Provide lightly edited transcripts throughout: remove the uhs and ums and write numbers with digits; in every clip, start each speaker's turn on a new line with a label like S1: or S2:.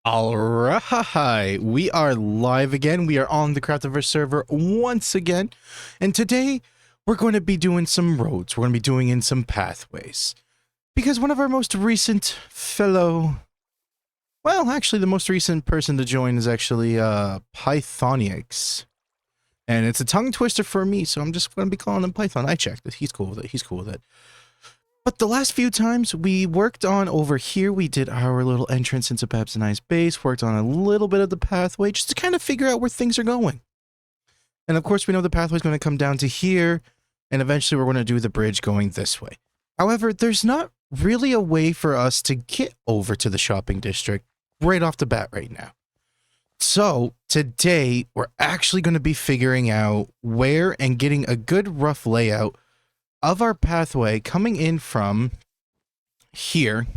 S1: Alright, we are live again. We are on the Craftiverse server once again. And today, we're going to be doing some roads. We're going to be doing in some pathways. Because one of our most recent fellow... Well, actually, the most recent person to join is actually, Pythonics. And it's a tongue twister for me, so I'm just going to be calling him Python. I checked it. He's cool with it. He's cool with it. But the last few times we worked on over here, we did our little entrance into Babs and I's base, worked on a little bit of the pathway just to kind of figure out where things are going. And of course, we know the pathway is going to come down to here, and eventually we're going to do the bridge going this way. However, there's not really a way for us to get over to the shopping district right off the bat right now. So today, we're actually going to be figuring out where and getting a good rough layout of our pathway coming in from here,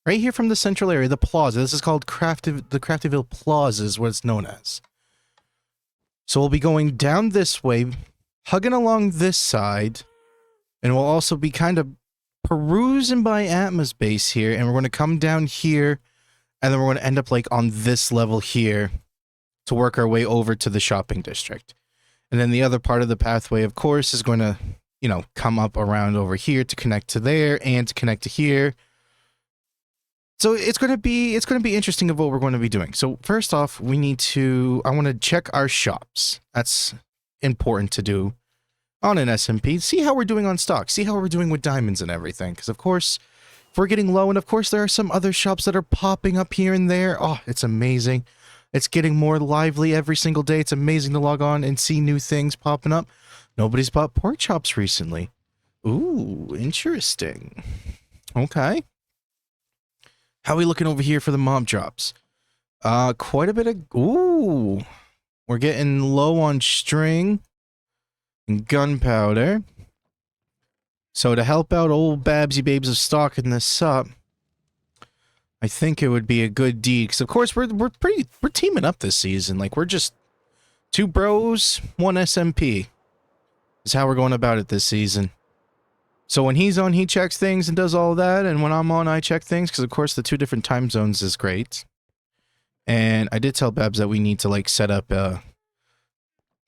S1: right here from the central area, the plaza. This is called the Craftyville Plaza is what it's known as. So we'll be going down this way, hugging along this side, and we'll also be kind of perusing by Atma's base here, and we're going to come down here, and then we're going to end up like on this level here to work our way over to the shopping district. And then the other part of the pathway, of course, is going to come up around over here to connect to there and to connect to here. So it's going to be interesting of what we're going to be doing. So first off, I want to check our shops. That's important to do on an SMP. See how we're doing on stock. See how we're doing with diamonds and everything. Because of course, if we're getting low, and of course there are some other shops that are popping up here and there. Oh, it's amazing. It's getting more lively every single day. It's amazing to log on and see new things popping up. Nobody's bought pork chops recently. Ooh, interesting. Okay. How are we looking over here for the mob drops? Quite a bit of... Ooh. We're getting low on string and gunpowder. So to help out old Babsy Babes of stocking this up, I think it would be a good deed. Because of course we're teaming up this season. Like we're just two bros, one SMP. Is how we're going about it this season. So when he's on, he checks things and does all that, and when I'm on, I check things, because of course the two different time zones is great. And I did tell Babs that we need to like set up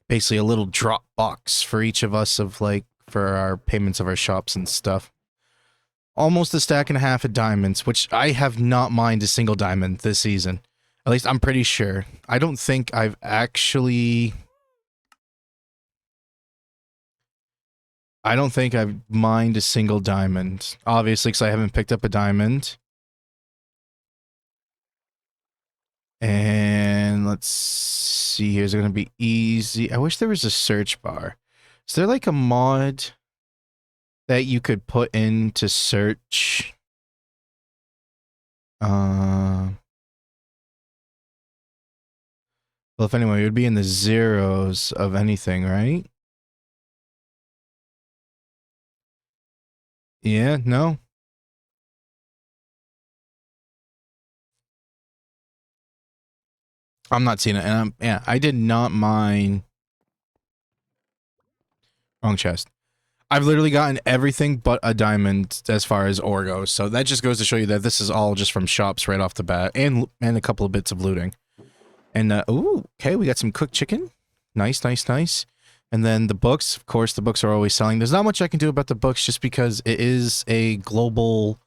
S1: basically a little drop box for each of us of like for our payments of our shops and stuff. Almost a stack and a half of diamonds, which I have not mined a single diamond this season. At least I'm pretty sure. I don't think I've actually... I don't think I've mined a single diamond. Obviously, because I haven't picked up a diamond. And let's see here. Is it going to be easy? I wish there was a search bar. Is there like a mod that you could put in to search? Well, if anyway, it would be in the zeros of anything, right? Yeah, no. I'm not seeing it. And yeah, I did not mine. Wrong chest. I've literally gotten everything but a diamond as far as ore goes. So that just goes to show you that this is all just from shops right off the bat, and a couple of bits of looting. And ooh, okay, we got some cooked chicken. Nice, nice, nice. And then the books, of course, the books are always selling. There's not much I can do about the books just because it is a global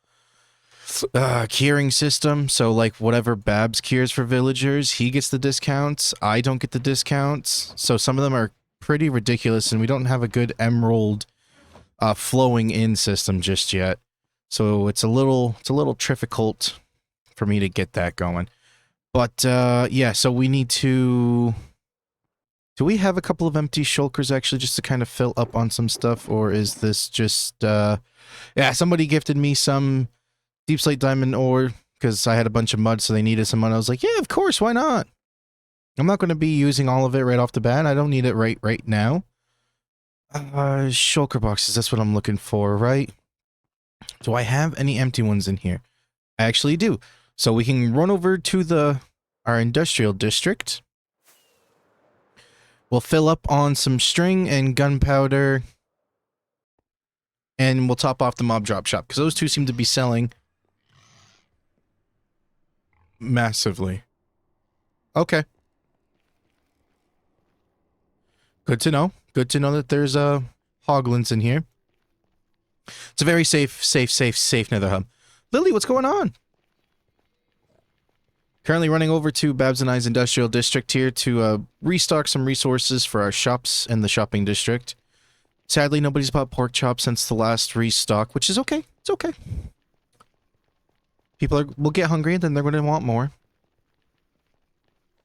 S1: keying system. So, like, whatever Babs keys for villagers, he gets the discounts. I don't get the discounts. So some of them are pretty ridiculous, and we don't have a good emerald flowing in system just yet. So it's a little difficult for me to get that going. But, yeah, so we need to... Do we have a couple of empty shulkers actually just to kind of fill up on some stuff, or is this just, yeah, somebody gifted me some deep slate diamond ore because I had a bunch of mud, so they needed some mud. I was like, yeah, of course, why not? I'm not going to be using all of it right off the bat. I don't need it right now. Shulker boxes, that's what I'm looking for, right? Do I have any empty ones in here? I actually do. So we can run over to our industrial district. We'll fill up on some string and gunpowder. And we'll top off the mob drop shop, because those two seem to be selling massively. Okay. Good to know. Good to know that there's hoglins in here. It's a very safe nether hub. Lily, what's going on? Currently running over to Babs and I's industrial district here to restock some resources for our shops in the shopping district. Sadly, nobody's bought pork chops since the last restock, which is okay. It's okay. People will get hungry, then they're going to want more.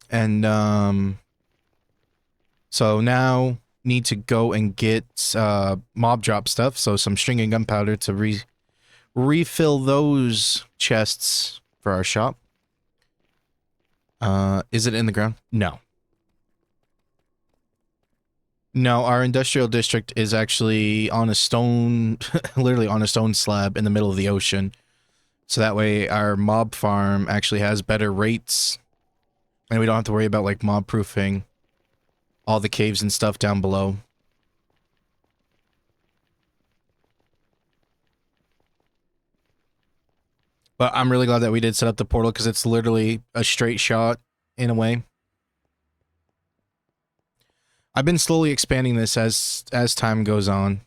S1: And, so now need to go and get, mob drop stuff, so some string and gunpowder to refill those chests for our shop. Is it in the ground? No. No, our industrial district is actually on a stone, literally on a stone slab in the middle of the ocean. So that way our mob farm actually has better rates. And we don't have to worry about, like, mob proofing all the caves and stuff down below. But I'm really glad that we did set up the portal because it's literally a straight shot in a way. I've been slowly expanding this as time goes on.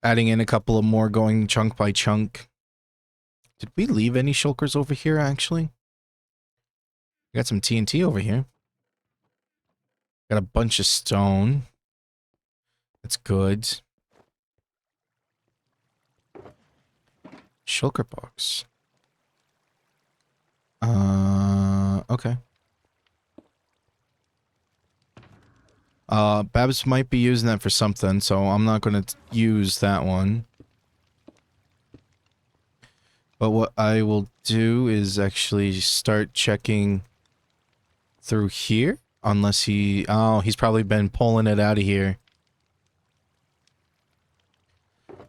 S1: Adding in a couple of more, going chunk by chunk. Did we leave any shulkers over here, actually? We got some TNT over here. Got a bunch of stone. That's good. Shulker box. Okay. Babs might be using that for something, so I'm not going to use that one. But what I will do is actually start checking through here. Unless he... Oh, he's probably been pulling it out of here.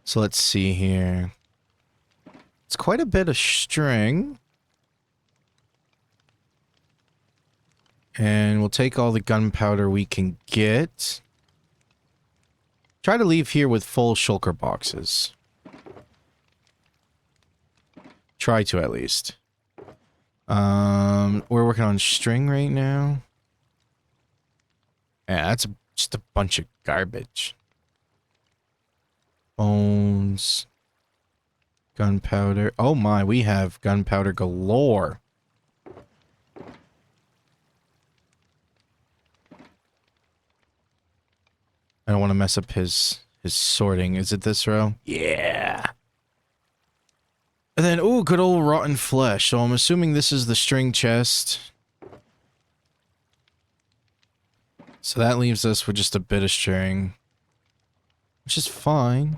S1: So let's see here. It's quite a bit of string. And we'll take all the gunpowder we can get. Try to leave here with full shulker boxes. Try to, at least. We're working on string right now. Yeah, that's just a bunch of garbage. Bones. Gunpowder. Oh my, we have gunpowder galore. I don't want to mess up his sorting. Is it this row? Yeah. And then, ooh, good old rotten flesh. So I'm assuming this is the string chest. So that leaves us with just a bit of string. Which is fine.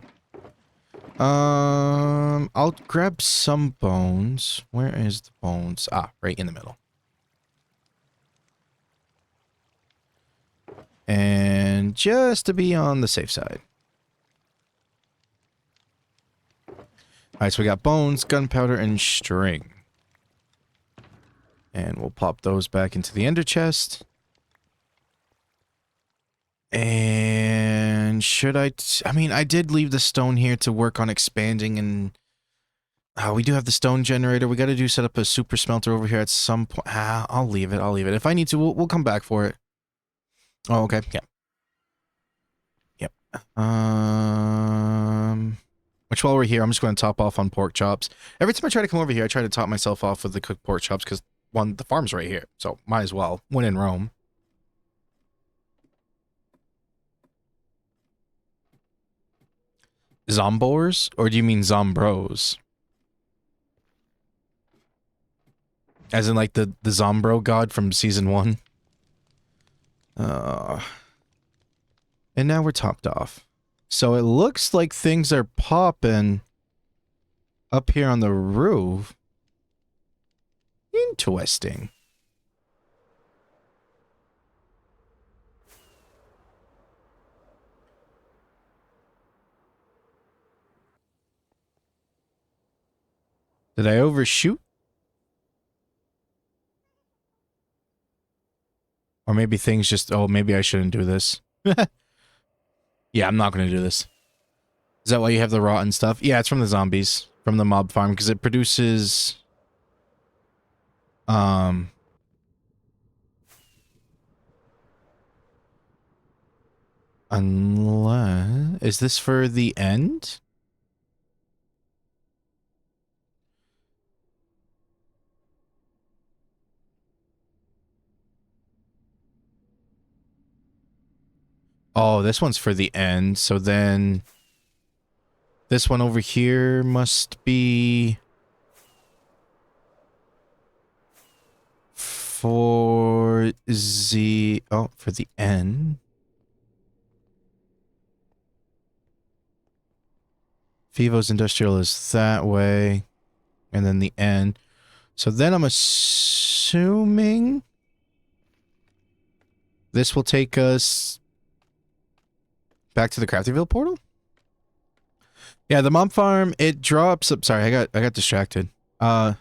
S1: I'll grab some bones. Where is the bones? Ah, right in the middle. And just to be on the safe side. Alright, so we got bones, gunpowder, and string. And we'll pop those back into the ender chest. And should I mean, I did leave the stone here to work on expanding, and we do have the stone generator. We got to set up a super smelter over here at some point. I'll leave it. If I need to, we'll come back for it. Oh, okay. Yeah. Yep. Which while we're here, I'm just going to top off on pork chops. Every time I try to come over here, I try to top myself off with the cooked pork chops because, one, the farm's right here, so might as well. When in Rome. Zombors? Or do you mean zombros? As in, like, the Zombro god from Season 1? And now we're topped off. So it looks like things are popping up here on the roof. Interesting. Did I overshoot? Or maybe things just... Oh, maybe I shouldn't do this. Yeah, I'm not going to do this. Is that why you have the rotten stuff? Yeah, it's from the zombies. From the mob farm, because it produces... Um, unless... Is this for the end? Oh, this one's for the end, so then... This one over here must be... For the... Oh, for the end. Vivo's Industrial is that way. And then the end. So then I'm assuming... This will take us... back to the Craftyville portal? Yeah, the mob farm, it drops... Sorry, I got distracted. Whoop!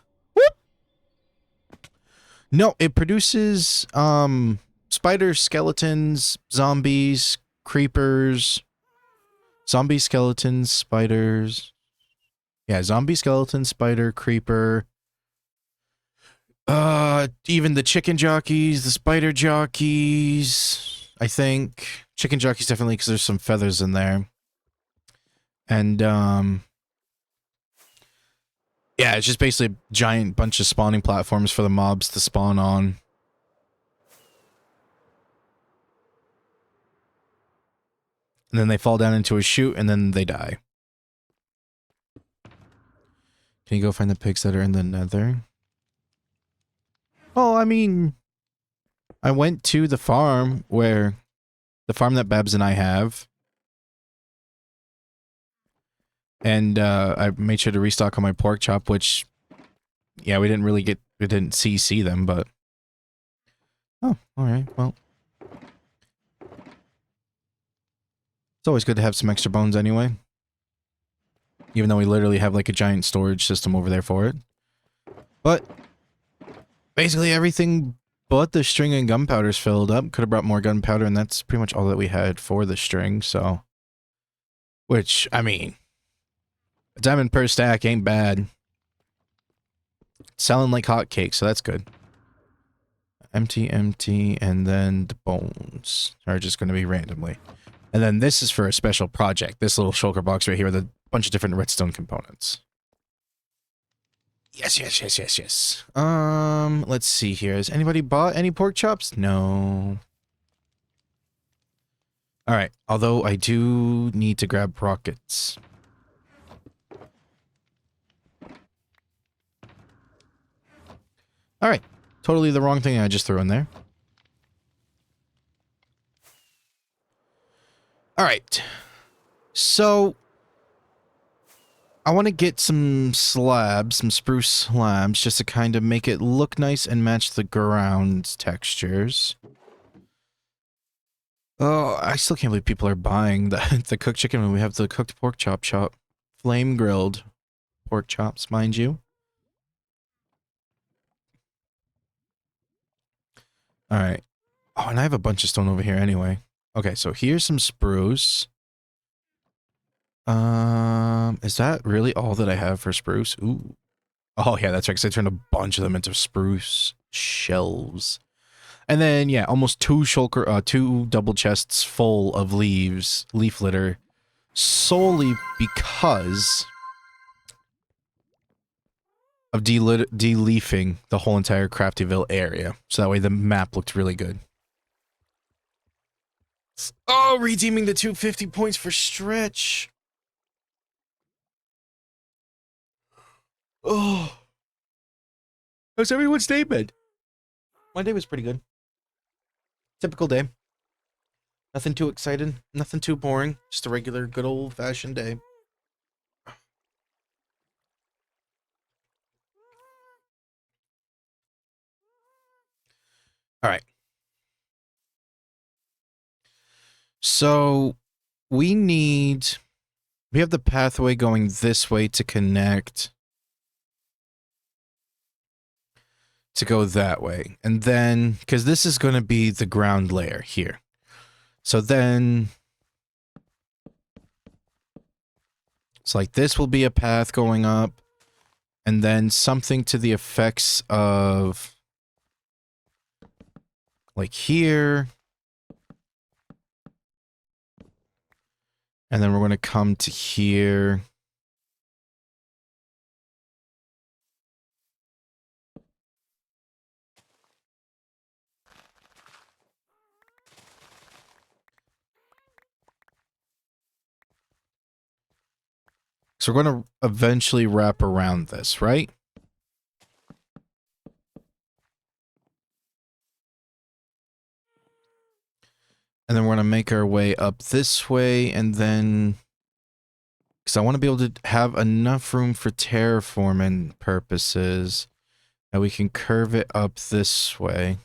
S1: No, it produces, spiders, skeletons, zombies, creepers... Zombie, skeletons, spiders... Yeah, zombie, skeleton, spider, creeper... even the chicken jockeys, the spider jockeys... I think... Chicken jockeys definitely, because there's some feathers in there. And, yeah, it's just basically a giant bunch of spawning platforms for the mobs to spawn on. And then they fall down into a chute, and then they die. Can you go find the pigs that are in the nether? Well, I mean... I went to the farm where... The farm that Babs and I have. And, I made sure to restock on my pork chop, which... Yeah, we didn't really get... We didn't see them, but... Oh, alright, well... It's always good to have some extra bones anyway. Even though we literally have like a giant storage system over there for it. But... Basically everything but the string and gunpowder's filled up. Could have brought more gunpowder, and that's pretty much all that we had for the string, so... Which, I mean... A diamond per stack ain't bad. Selling like hotcakes, so that's good. Empty, empty, and then the bones are just going to be randomly. And then this is for a special project. This little shulker box right here with a bunch of different redstone components. Yes, yes, yes, yes, yes. Let's see here. Has anybody bought any pork chops? No. Alright, although I do need to grab rockets. Alright, totally the wrong thing I just threw in there. Alright, so I want to get some slabs, some spruce slabs, just to kind of make it look nice and match the ground textures. Oh, I still can't believe people are buying the cooked chicken when we have the cooked pork chop shop. Flame grilled pork chops, mind you. Alright. Oh, and I have a bunch of stone over here anyway. Okay, so here's some spruce. Is that really all that I have for spruce? Ooh. Oh, yeah, that's right, because I turned a bunch of them into spruce shelves. And then, yeah, almost two double chests full of leaf litter, solely because of de-leafing the whole entire Craftyville area. So that way the map looked really good. Oh, redeeming the 250 points for stretch. Oh. How's everyone's day been? My day was pretty good. Typical day. Nothing too exciting. Nothing too boring. Just a regular, good old-fashioned day. Alright. So, we have the pathway going this way to connect. To go that way. And then, because this is going to be the ground layer here. So then, it's like this will be a path going up. And then something to the effects of like here. And then we're going to come to here. So we're going to eventually wrap around this, right? And then we're going to make our way up this way, and then... because I want to be able to have enough room for terraforming purposes that we can curve it up this way.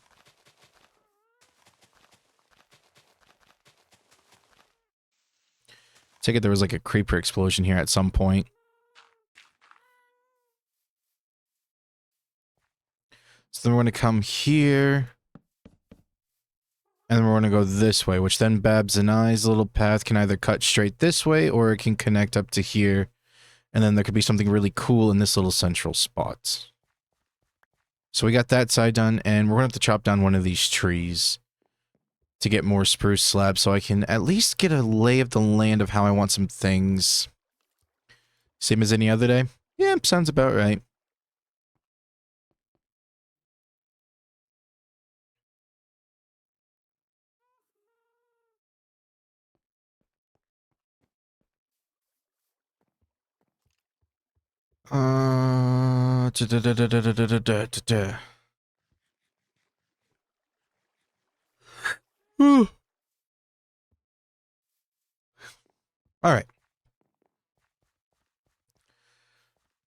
S1: Take it there was like a creeper explosion here at some point. So then we're going to come here. And then we're going to go this way, which then Babs and I's little path can either cut straight this way or it can connect up to here. And then there could be something really cool in this little central spot. So we got that side done, and we're going to have to chop down one of these trees to get more spruce slabs so I can at least get a lay of the land of how I want some things. Same as any other day? Yeah, sounds about right. All right.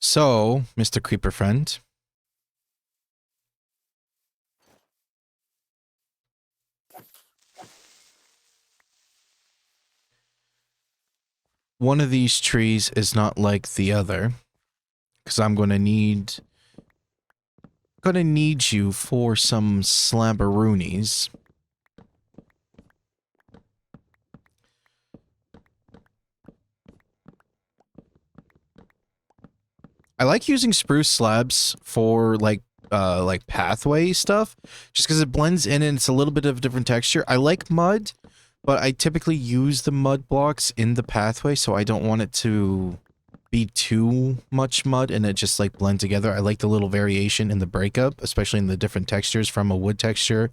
S1: So, Mr. Creeper friend. One of these trees is not like the other, because I'm going to need you for some slabberoonies. I like using spruce slabs for like pathway stuff, just because it blends in and it's a little bit of a different texture. I like mud, but I typically use the mud blocks in the pathway, so I don't want it to be too much mud and it just like blend together. I like the little variation in the breakup, especially in the different textures from a wood texture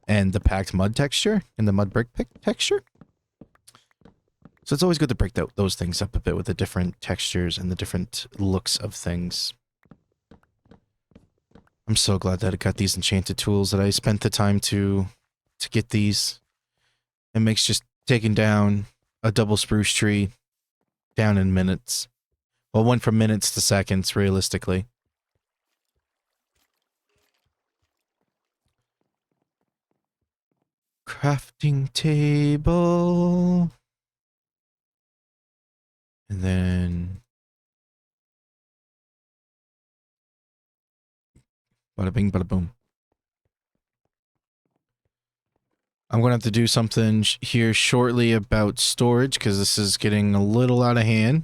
S1: and the packed mud texture and the mud brick texture. So it's always good to break those things up a bit with the different textures and the different looks of things. I'm so glad that I got these enchanted tools, that I spent the time to get these. It makes just taking down a double spruce tree down in minutes. Well, went from minutes to seconds, realistically. Crafting table. And then... bada bing, bada boom. I'm going to have to do something here shortly about storage, because this is getting a little out of hand.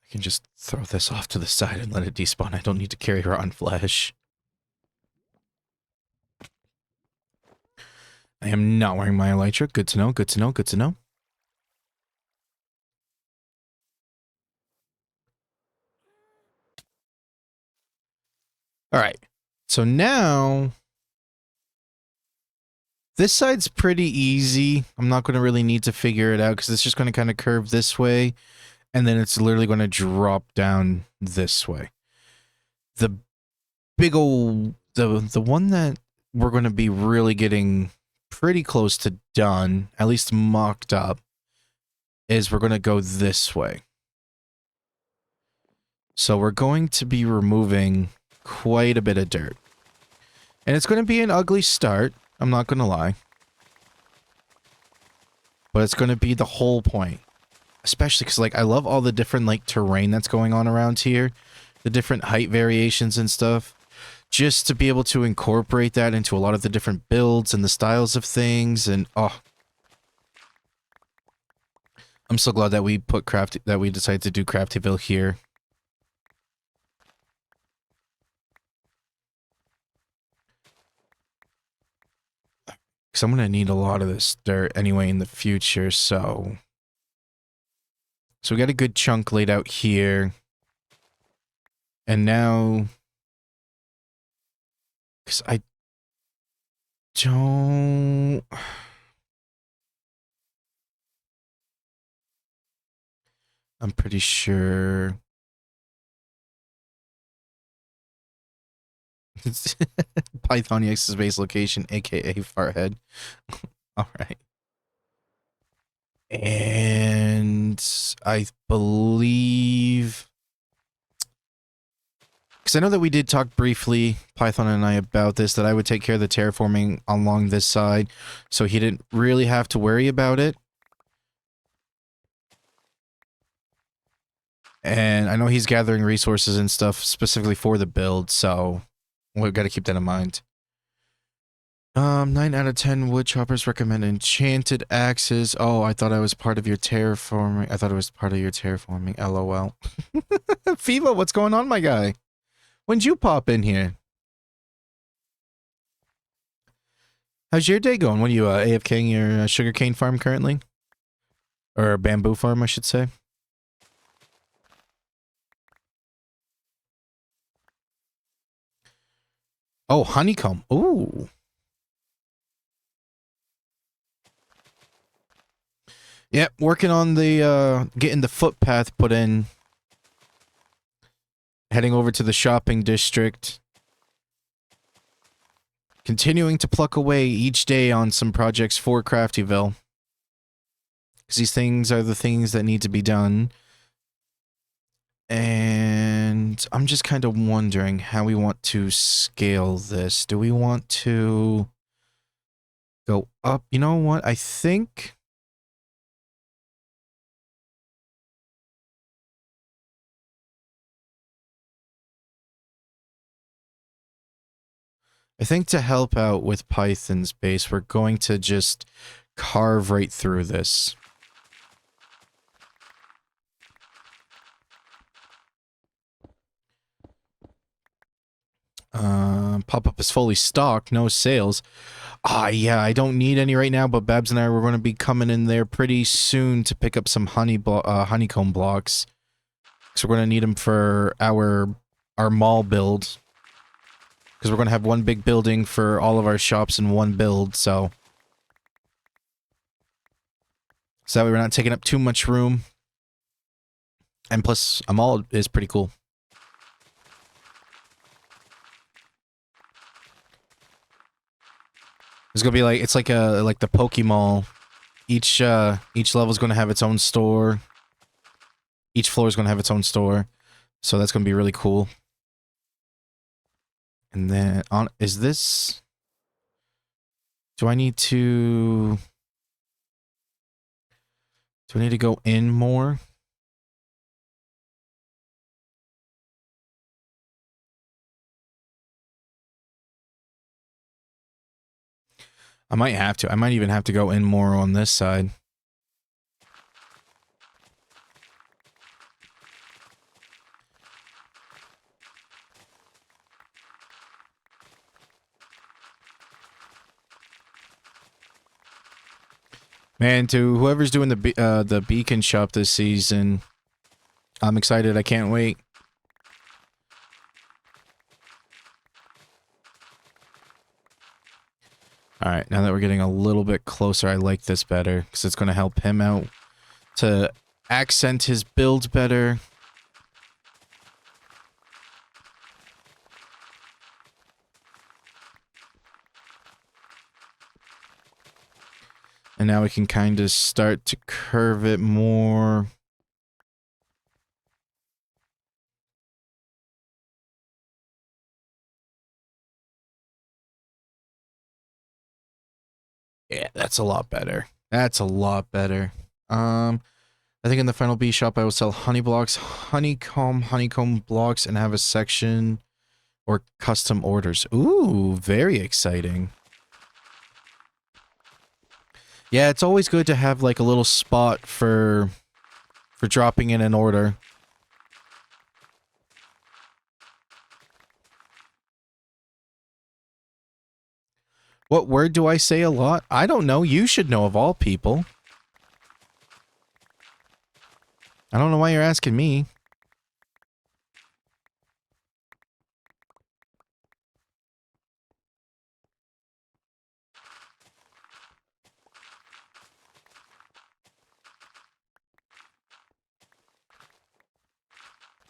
S1: I can just throw this off to the side and let it despawn. I don't need to carry rotten flesh. I am not wearing my elytra. Good to know, good to know, good to know. All right. So now... this side's pretty easy. I'm not going to really need to figure it out because it's just going to kind of curve this way. And then it's literally going to drop down this way. The big old... the one that we're going to be really getting pretty close to done, at least mocked up, is we're going to go this way. So we're going to be removing quite a bit of dirt. And it's going to be an ugly start. I'm not going to lie. But it's going to be the whole point. Especially because, like, I love all the different, like, terrain that's going on around here. The different height variations and stuff. Just to be able to incorporate that into a lot of the different builds and the styles of things. And, oh. I'm so glad that we decided to do Craftyville here. Because I'm going to need a lot of this dirt anyway in the future, so... So we got a good chunk laid out here. And now... Because I don't... I'm pretty sure... It's Python EX's base location, aka Farhead. Alright. And I believe... Because I know that we did talk briefly, Python and I, about this, that I would take care of the terraforming along this side, so he didn't really have to worry about it. And I know he's gathering resources and stuff specifically for the build, so we've got to keep that in mind. 9 out of 10 wood choppers recommend enchanted axes. Oh, I thought I was part of your terraforming. I thought it was part of your terraforming. LOL. Fiva, what's going on, my guy? When'd you pop in here? How's your day going? What are you, AFKing your sugarcane farm currently? Or bamboo farm, I should say. Oh, honeycomb. Ooh. Yep, working on the, getting the footpath put in. Heading over to the shopping district. Continuing to pluck away each day on some projects for Craftyville. Because these things are the things that need to be done. And I'm just kind of wondering how we want to scale this. Do we want to go up? You know what? I think... to help out with Python's base, we're going to just carve right through this. Pop-up is fully stocked, no sales. Yeah, I don't need any right now, but Babs and I were going to be coming in there pretty soon to pick up some honeycomb blocks. So we're going to need them for our mall build. Because we're going to have one big building for all of our shops in one build, so... So that way we're not taking up too much room. And plus, a mall is pretty cool. It's gonna be like, it's like the Pokemall. Each level is gonna have its own store. Each floor is gonna have its own store. So that's gonna be really cool. And then, is this... Do I need to go in more? I might have to. I might even have to go in more on this side. Man, to whoever's doing the beacon shop this season, I'm excited. I can't wait. Alright, now that we're getting a little bit closer, I like this better, because it's going to help him out to accent his build better. And now we can kind of start to curve it more. Yeah, that's a lot better. That's a lot better. I think in the final B shop I will sell honeycomb blocks, and have a section or custom orders. Ooh, very exciting. Yeah, it's always good to have like a little spot for dropping in an order. What word do I say a lot? I don't know. You should know of all people. I don't know why you're asking me.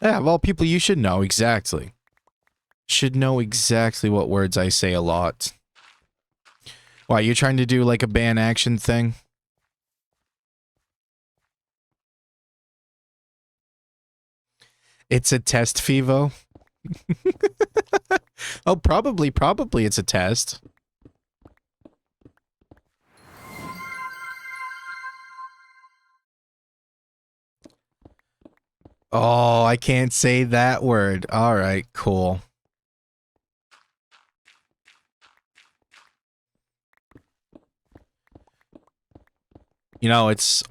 S1: Yeah, of all people, you should know exactly. Should know exactly what words I say a lot. Why, you trying to do like a ban action thing? It's a test, Fivo. Oh, probably it's a test. Oh, I can't say that word. All right, cool. You know, it's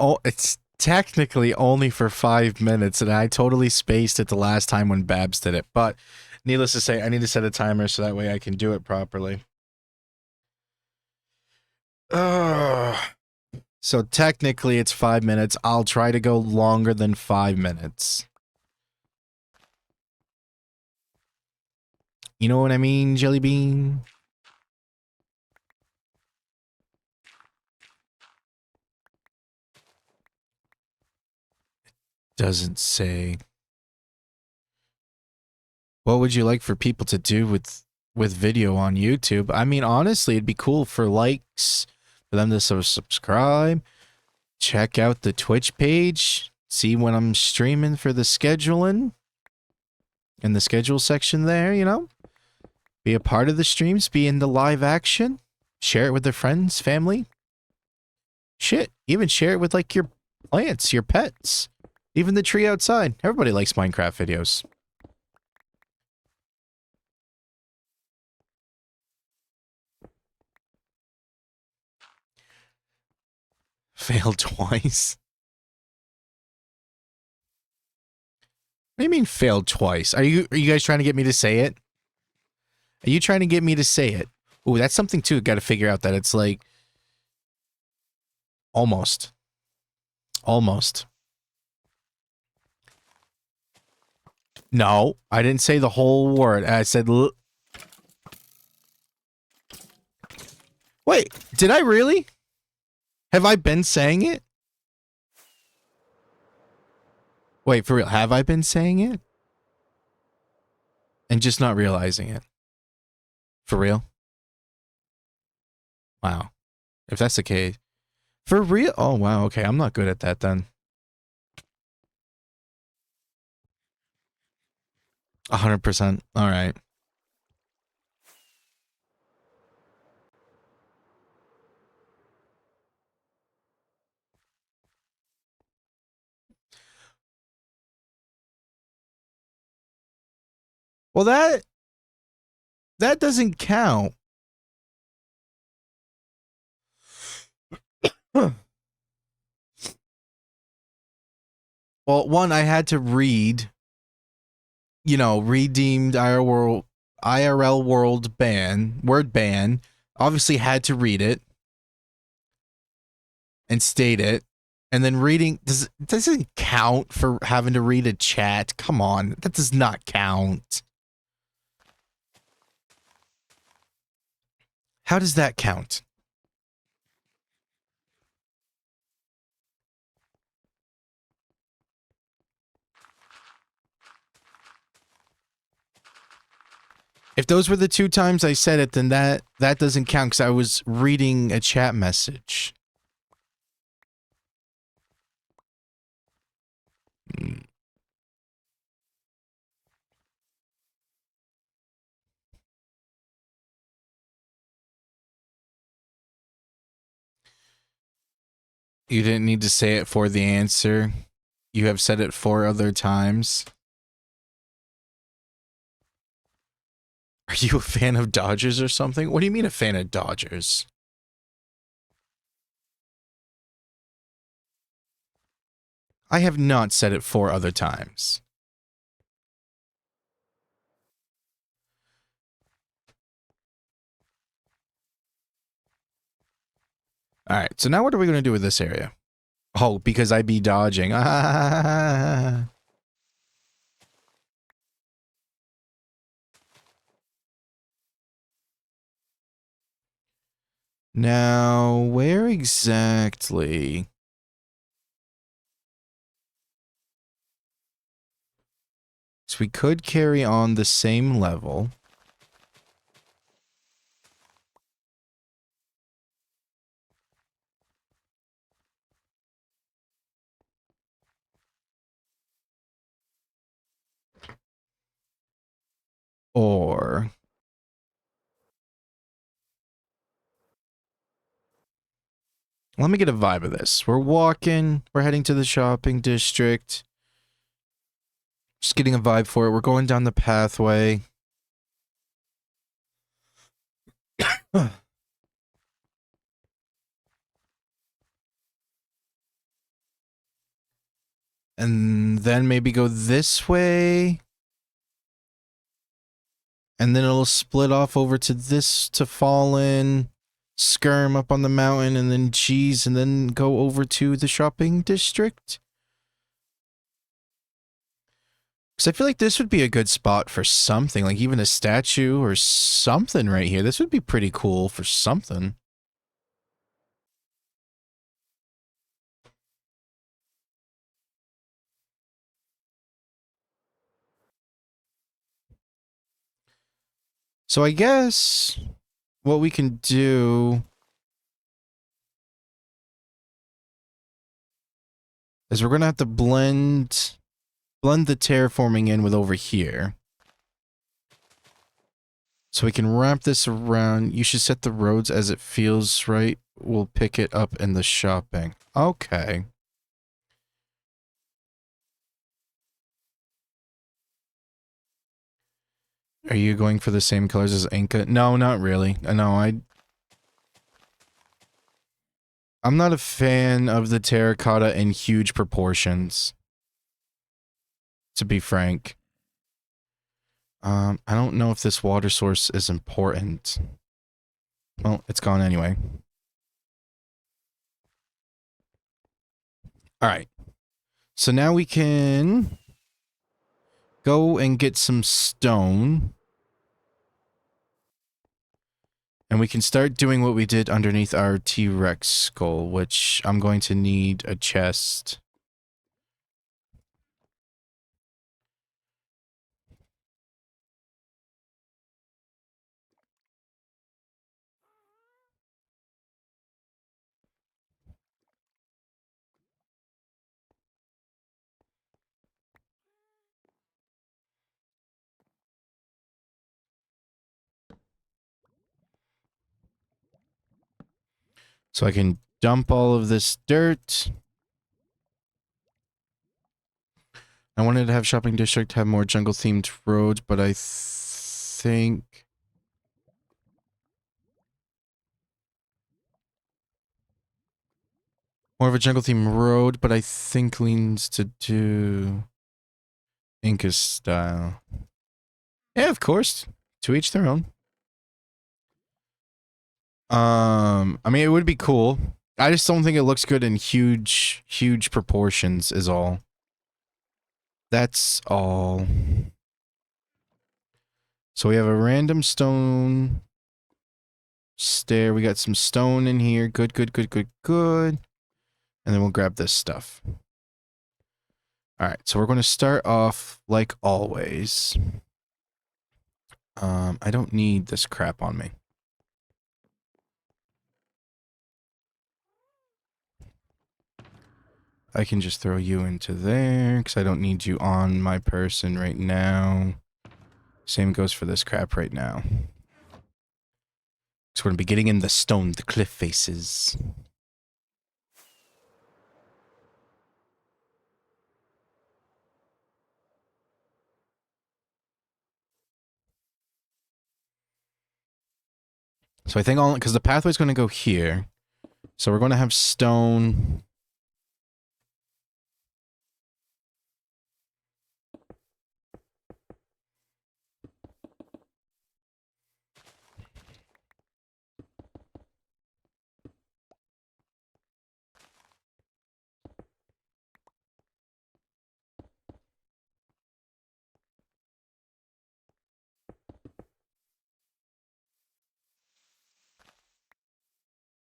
S1: technically only for 5 minutes, and I totally spaced it the last time when Babs did it. But needless to say, I need to set a timer so that way I can do it properly. So technically it's 5 minutes. I'll try to go longer than 5 minutes. You know what I mean, Jelly Bean? Doesn't say. What would you like for people to do with video on YouTube? I mean, honestly, it'd be cool for likes, for them to subscribe, check out the Twitch page, see when I'm streaming for the scheduling, in the schedule section there, you know? Be a part of the streams, be in the live action, share it with their friends, family. Shit, even share it with like your plants, your pets, even the tree outside. Everybody likes Minecraft videos. Failed twice. What do you mean failed twice? Are you guys trying to get me to say it? Are you trying to get me to say it? Ooh, that's something too. Got to figure out that it's like almost. Almost. No, I didn't say the whole word. I said Wait, did I really? Have I been saying it? Wait, for real, have I been saying it? And just not realizing it? For real? Wow. If that's the case. For real? Oh, wow, okay, I'm not good at that then. 100%. Alright. Well, that doesn't count. Huh. Well, one, I had to read, you know, redeemed IRL world ban, word ban. Obviously had to read it and state it. And then reading doesn't count for having to read a chat. Come on, that does not count. How does that count? If those were the 2 times I said it, then that doesn't count because I was reading a chat message. You didn't need to say it for the answer. You have said it 4 other times. Are you a fan of Dodgers or something? What do you mean a fan of Dodgers? I have not said it 4 other times. All right, so now what are we going to do with this area? Oh, because I be dodging. Now, where exactly? So we could carry on the same level. Or let me get a vibe of this. We're walking, we're heading to the shopping district. Just getting a vibe for it. We're going down the pathway. And then maybe go this way. And then it'll split off over to this to Fallen, skirm up on the mountain, and then cheese, and then go over to the shopping district. Because I feel like this would be a good spot for something, like even a statue or something right here. This would be pretty cool for something. So I guess what we can do is we're going to have to blend the terraforming in with over here. So we can wrap this around. You should set the roads as it feels right. We'll pick it up in the shopping. Okay. Are you going for the same colors as Inca? No, not really. No, I'm not a fan of the terracotta in huge proportions. To be frank. I don't know if this water source is important. Well, it's gone anyway. Alright. So now we can go and get some stone. And we can start doing what we did underneath our T-Rex skull, which I'm going to need a chest. So I can dump all of this dirt. I wanted to have shopping district have more jungle themed roads, but I think more of a jungle themed road, but I think leans to do Inca style. Yeah, of course. To each their own. I mean, it would be cool. I just don't think it looks good in huge proportions is all. That's all. So we have a random stone stair. We got some stone in here. Good. And then we'll grab this stuff. Alright, so we're going to start off like always. I don't need this crap on me. I can just throw you into there, because I don't need you on my person right now. Same goes for this crap right now. So we're going to be getting in the stone, the cliff faces. So I think all, because the pathway's going to go here. So we're going to have stone.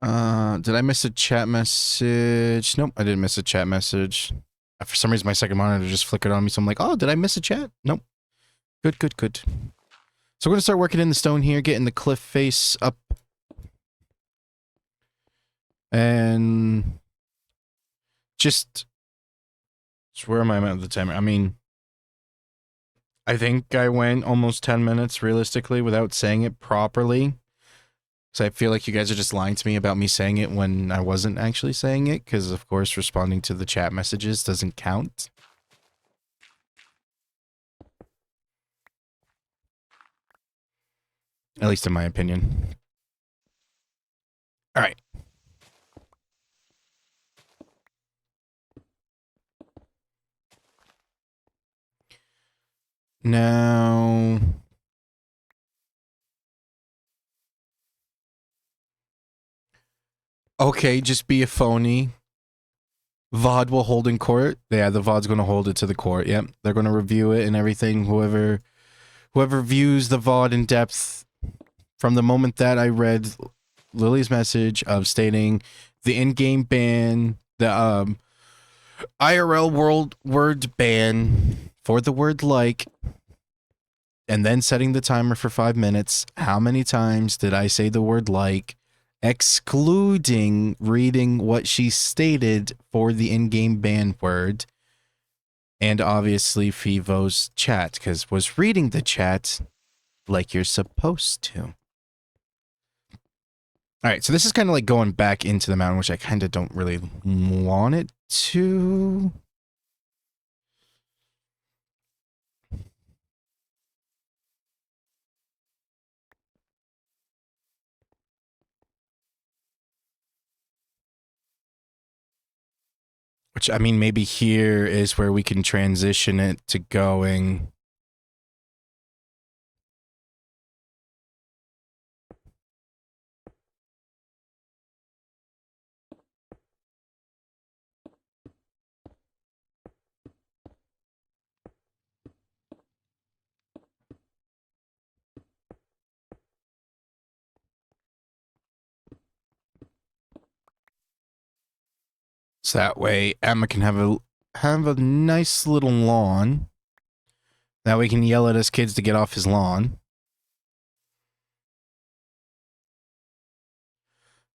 S1: Did I miss a chat message? Nope, I didn't miss a chat message. For some reason, my second monitor just flickered on me, so I'm like, oh, did I miss a chat? Nope. Good, good, good. So we're gonna start working in the stone here, getting the cliff face up. And just where am I at the timer? I mean, I think I went almost 10 minutes realistically without saying it properly. So I feel like you guys are just lying to me about me saying it when I wasn't actually saying it, because of course responding to the chat messages doesn't count. At least in my opinion. All right. Now... Okay, just be a phony. VOD will hold in court. Yeah, the VOD's going to hold it to the court. Yep, they're going to review it and everything. Whoever views the VOD in depth, from the moment that I read Lily's message of stating the in-game ban, the IRL word ban for the word like, and then setting the timer for 5 minutes. How many times did I say the word like, excluding reading what she stated for the in-game ban word? And obviously Fivo's chat, because was reading the chat like you're supposed to. All right, so this is kind of like going back into the mountain, which I kind of don't really want it to. Which, I mean, maybe here is where we can transition it to going. So that way Emma can have a nice little lawn. That way we can yell at us kids to get off his lawn.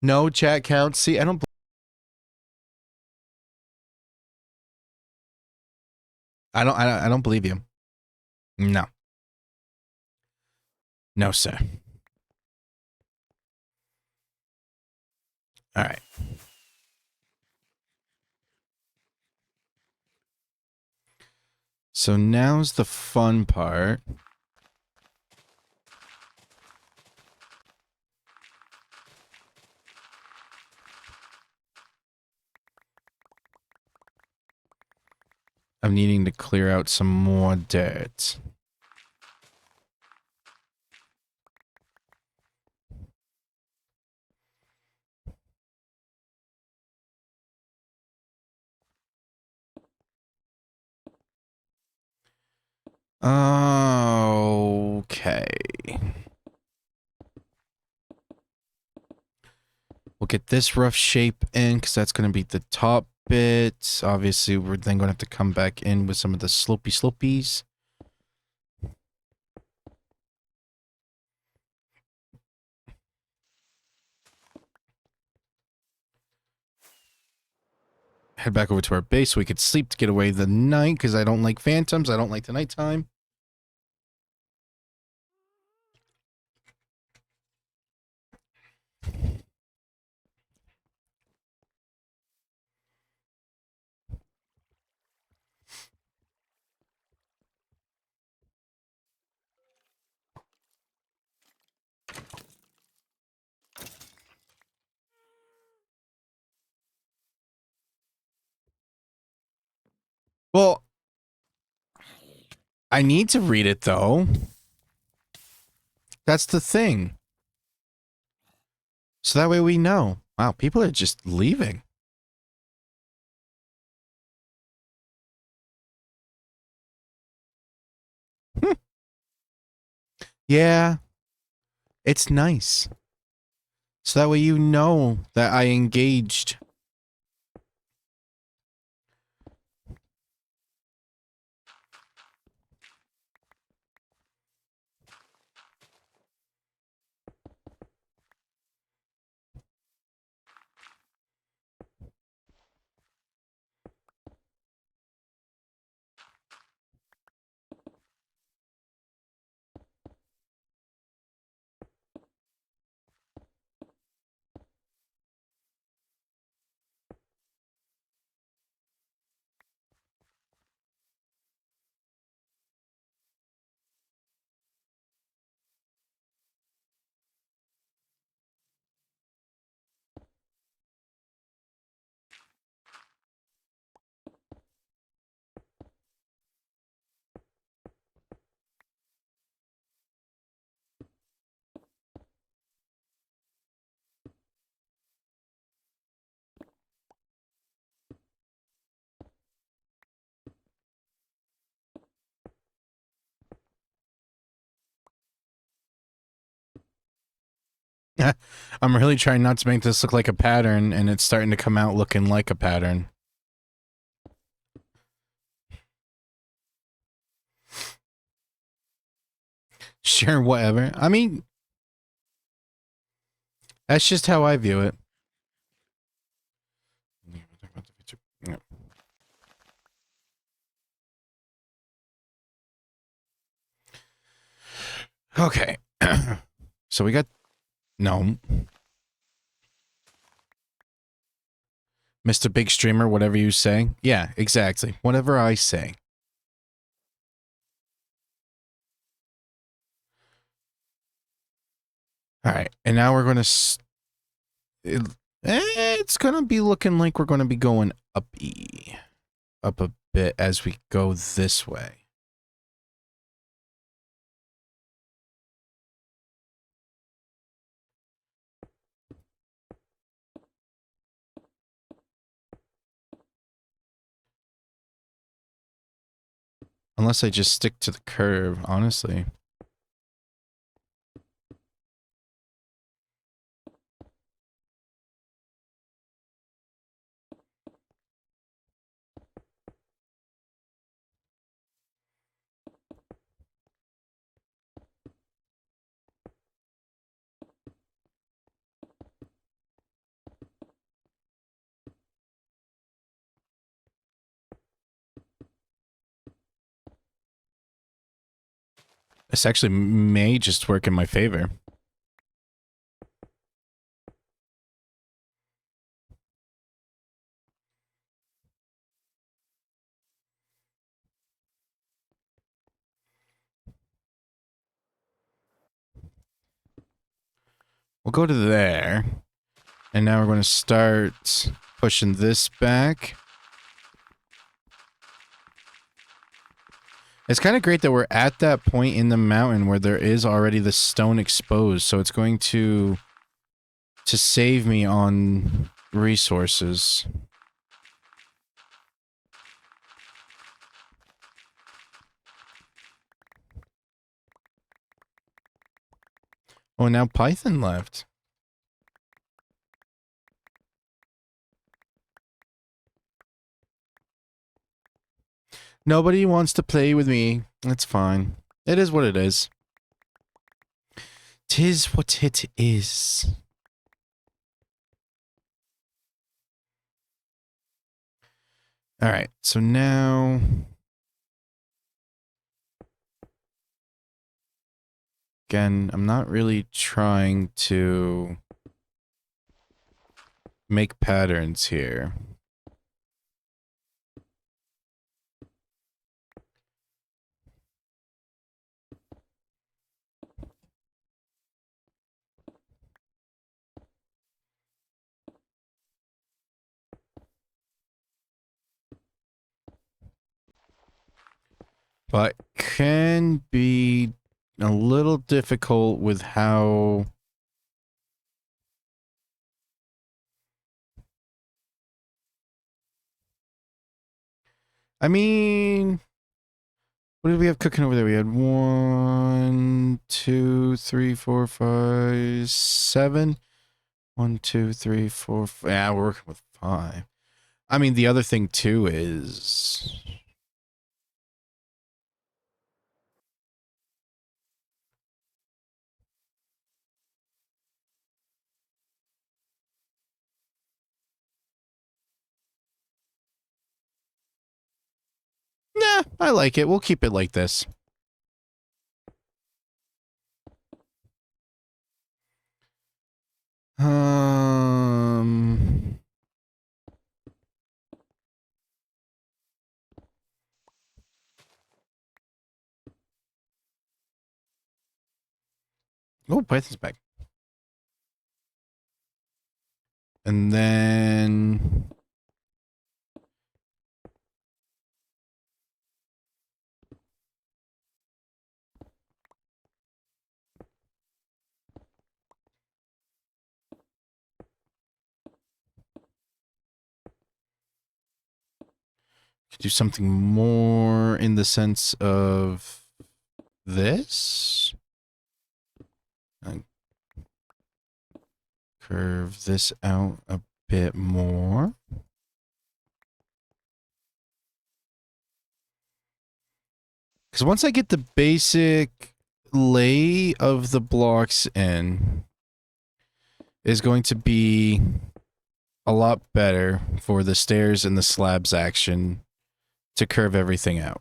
S1: No chat counts. See, I don't believe you. No. No, sir. All right. So now's the fun part. Of needing to clear out some more dirt. Okay. We'll get this rough shape in, because that's going to be the top bit. Obviously, we're then going to have to come back in with some of the slopies. Head back over to our base so we could sleep to get away the night, because I don't like phantoms. I don't like the nighttime. Well, I need to read it, though. That's the thing. So that way we know. Wow, people are just leaving. Yeah. It's nice. So that way you know that I engaged. I'm really trying not to make this look like a pattern, and it's starting to come out looking like a pattern. Sure, whatever. I mean, that's just how I view it. Okay. So we got... No. Mr. Big Streamer, whatever you say. Yeah, exactly. Whatever I say. Alright, and now we're going to... It's going to be looking like we're going to be going up a bit as we go this way. Unless I just stick to the curve, honestly. This actually may just work in my favor. We'll go to there. And now we're going to start pushing this back. It's kind of great that we're at that point in the mountain where there is already the stone exposed, so it's going to save me on resources. Oh, now Python left. Nobody wants to play with me. That's fine. It is what it is. 'Tis what it is. Alright, so now... Again, I'm not really trying to make patterns here. But can be a little difficult with how... I mean... What did we have cooking over there? We had 1, 2, 3, 4, 5, 7. 1, 2, 3, 4. Yeah, we're working with 5. I mean, the other thing too is... Nah, I like it. We'll keep it like this. Um... Oh, Python's back. And then... do something more in the sense of this. And curve this out a bit more. Because once I get the basic lay of the blocks in, is going to be a lot better for the stairs and the slabs action to curve everything out.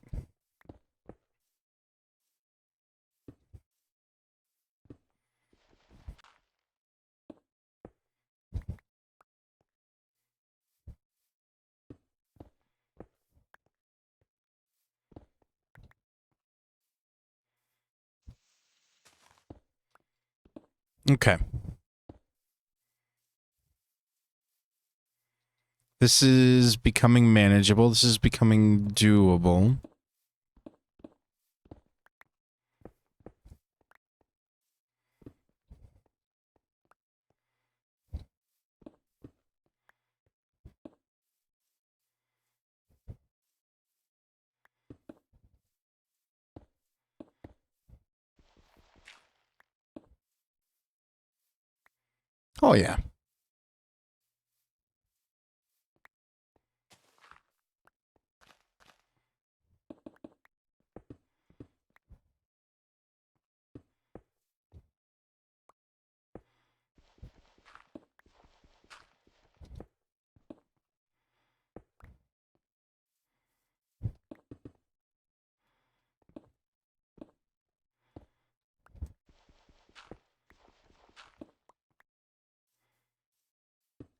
S1: Okay. This is becoming manageable. This is becoming doable. Oh, yeah.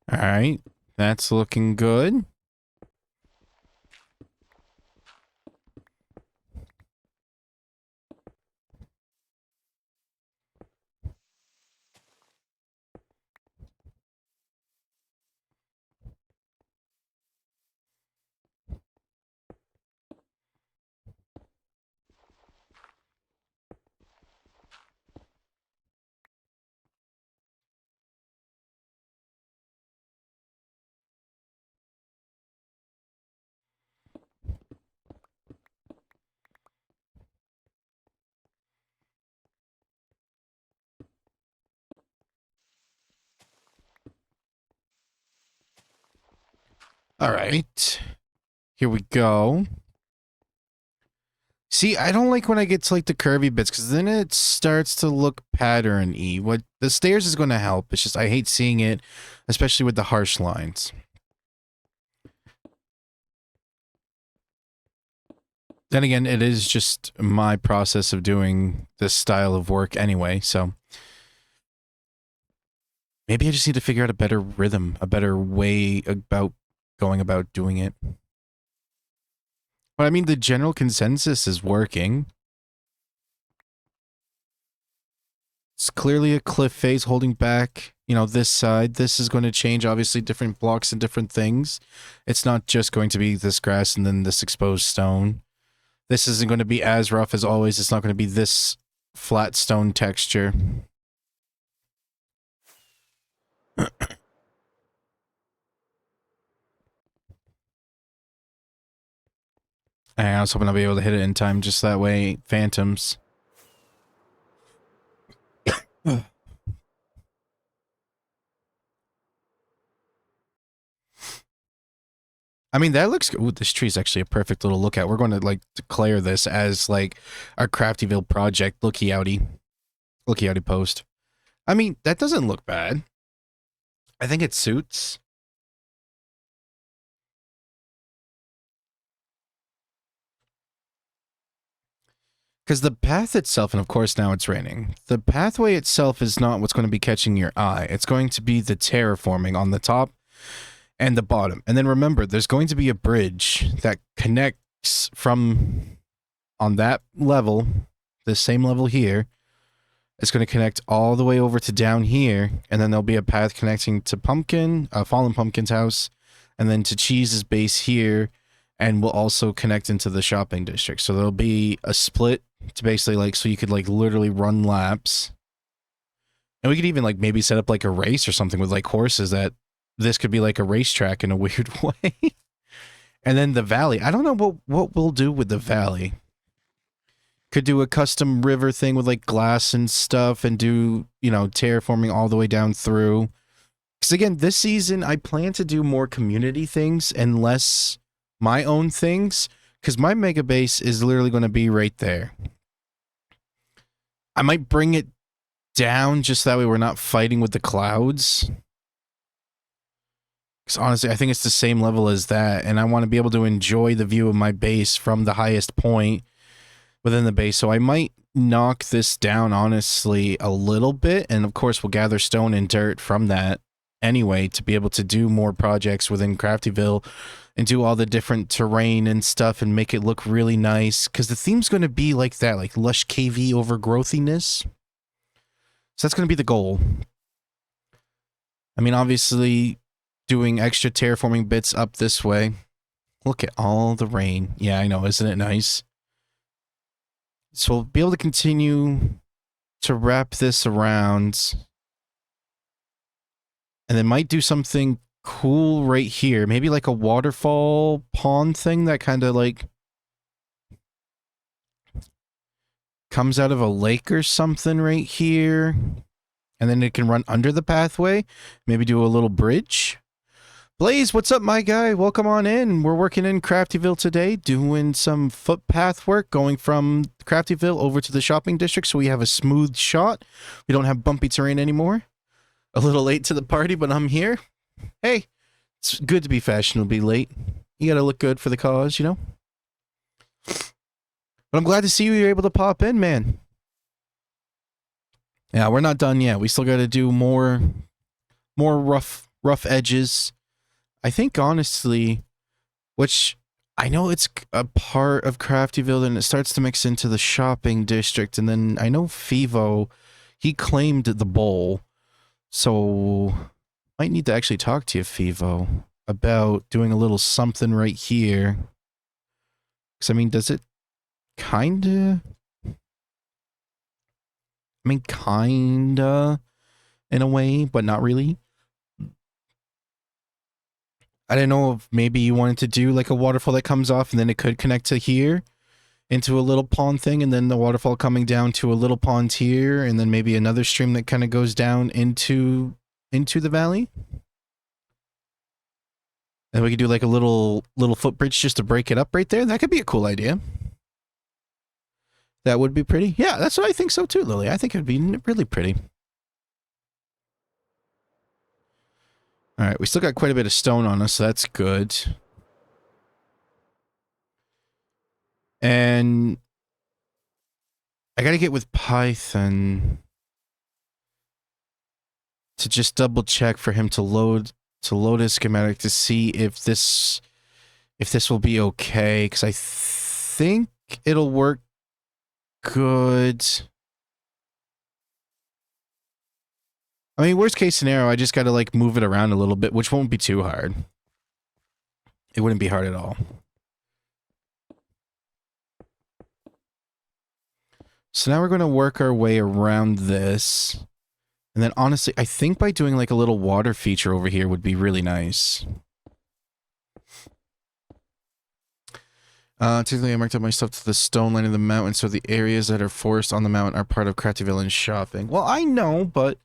S1: All right. That's looking good. All right. Here we go. See, I don't like when I get to like the curvy bits because then it starts to look pattern-y. What the stairs is going to help. It's just I hate seeing it, especially with the harsh lines. Then again, it is just my process of doing this style of work anyway, so maybe I just need to figure out a better rhythm, a better way about going about doing it. But I mean, the general consensus is working. It's clearly a cliff face holding back, you know, this side. This is going to change, obviously, different blocks and different things. It's not just going to be this grass and then this exposed stone. This isn't going to be as rough as always. It's not going to be this flat stone texture. I was hoping I'll be able to hit it in time just that way. Phantoms. I mean, that looks good. Ooh, this tree is actually a perfect little look at. We're going to, like, declare this as, like, our Craftyville project. Looky outy. Looky outy post. I mean, that doesn't look bad. I think it suits. Because the path itself, and of course now it's raining, the pathway itself is not what's going to be catching your eye. It's going to be the terraforming on the top and the bottom. And then remember, there's going to be a bridge that connects from on that level, the same level here. It's going to connect all the way over to down here, and then there'll be a path connecting to Fallen Pumpkin's house, and then to Cheese's base here, and will also connect into the shopping district. So there'll be a split to basically, like, so you could, like, literally run laps. And we could even, like, maybe set up, like, a race or something with, like, horses that this could be, like, a racetrack in a weird way. And then the valley. I don't know what we'll do with the valley. Could do a custom river thing with, like, glass and stuff and do, you know, terraforming all the way down through. Because, again, this season, I plan to do more community things and less my own things. Because my mega base is literally going to be right there. I might bring it down just that way we're not fighting with the clouds. Because honestly, I think it's the same level as that. And I want to be able to enjoy the view of my base from the highest point within the base. So I might knock this down, honestly, a little bit. And of course, we'll gather stone and dirt from that anyway to be able to do more projects within Craftyville and do all the different terrain and stuff and make it look really nice. Because the theme's going to be like that, like lush, cavey overgrowthiness. So that's going to be the goal. I mean, obviously, doing extra terraforming bits up this way. Look at all the rain. Yeah, I know. Isn't it nice? So we'll be able to continue to wrap this around. And then might do something cool right here. Maybe like a waterfall pond thing that kind of like comes out of a lake or something right here. And then it can run under the pathway. Maybe do a little bridge. Blaze, what's up, my guy? Welcome on in. We're working in Craftyville today, doing some footpath work, going from Craftyville over to the shopping district so we have a smooth shot. We don't have bumpy terrain anymore. A little late to the party, but I'm here. Hey, it's good to be fashionably late. You gotta look good for the cause, you know? But I'm glad to see you're able to pop in, man. Yeah, we're not done yet. We still gotta do more rough edges. I think, honestly, which I know it's a part of Craftyville, and it starts to mix into the shopping district, and then I know Fivo, he claimed the bowl, so might need to actually talk to you, Fivo, about doing a little something right here. Because, I mean, does it kinda... I mean, kinda, in a way, but not really. I didn't know if maybe you wanted to do like a waterfall that comes off and then it could connect to here into a little pond thing, and then the waterfall coming down to a little pond here, and then maybe another stream that kind of goes down into the valley. And we could do like a little footbridge just to break it up right there. That could be a cool idea. That would be pretty. Yeah, that's what I think so too, Lily. I think it would be really pretty. All right, we still got quite a bit of stone on us, so that's good. And I gotta get with Python to just double check for him to load his schematic to see if this will be okay, because I think it'll work good. I mean, worst case scenario, I just gotta like move it around a little bit, which won't be too hard. It wouldn't be hard at all. So now we're going to work our way around this. And then honestly, I think by doing like a little water feature over here would be really nice. Technically, I marked up my stuff to the stone line of the mountain, so the areas that are forest on the mountain are part of Craftyville and shopping. Well, I know, but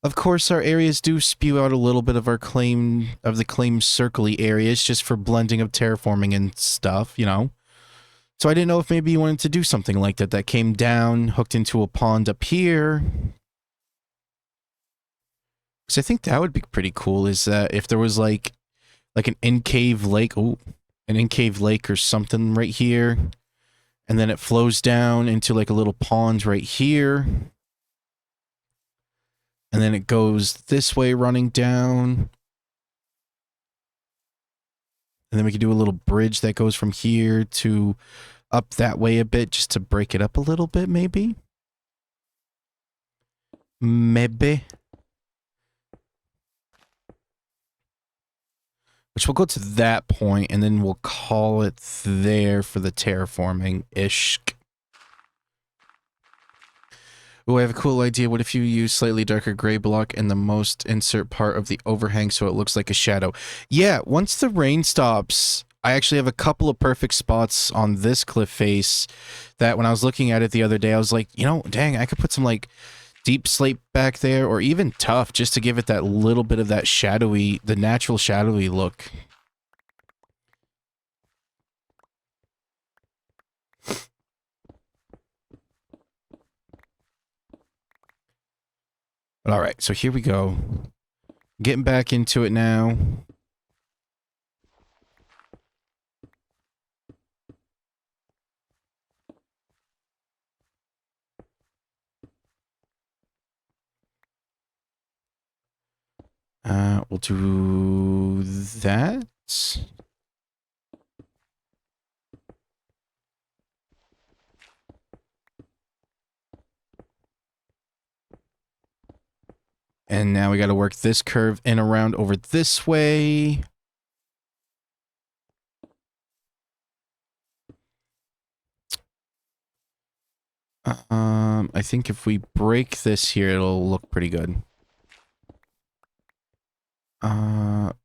S1: Of course, our areas do spew out a little bit of our claim of the claim circly areas just for blending of terraforming and stuff, you know. So I didn't know if maybe you wanted to do something like that that came down, hooked into a pond up here. Because I think that would be pretty cool. Is that if there was like an in-cave lake, an in-cave lake or something right here, and then it flows down into like a little pond right here. And then it goes this way running down. And then we could do a little bridge that goes from here to up that way a bit just to break it up a little bit, maybe? Maybe. Which we'll go to that point, and then we'll call it there for the terraforming-ish. Oh, I have a cool idea. What if you use slightly darker gray block in the most insert part of the overhang so it looks like a shadow? Yeah, once the rain stops, I actually have a couple of perfect spots on this cliff face that when I was looking at it the other day, I was like, you know, dang, I could put some like deep slate back there or even tough just to give it that little bit of that shadowy, the natural shadowy look. But all right, so here we go. Getting back into it now. We'll do that. And now we got to work this curve in around over this way. I think if we break this here, it'll look pretty good.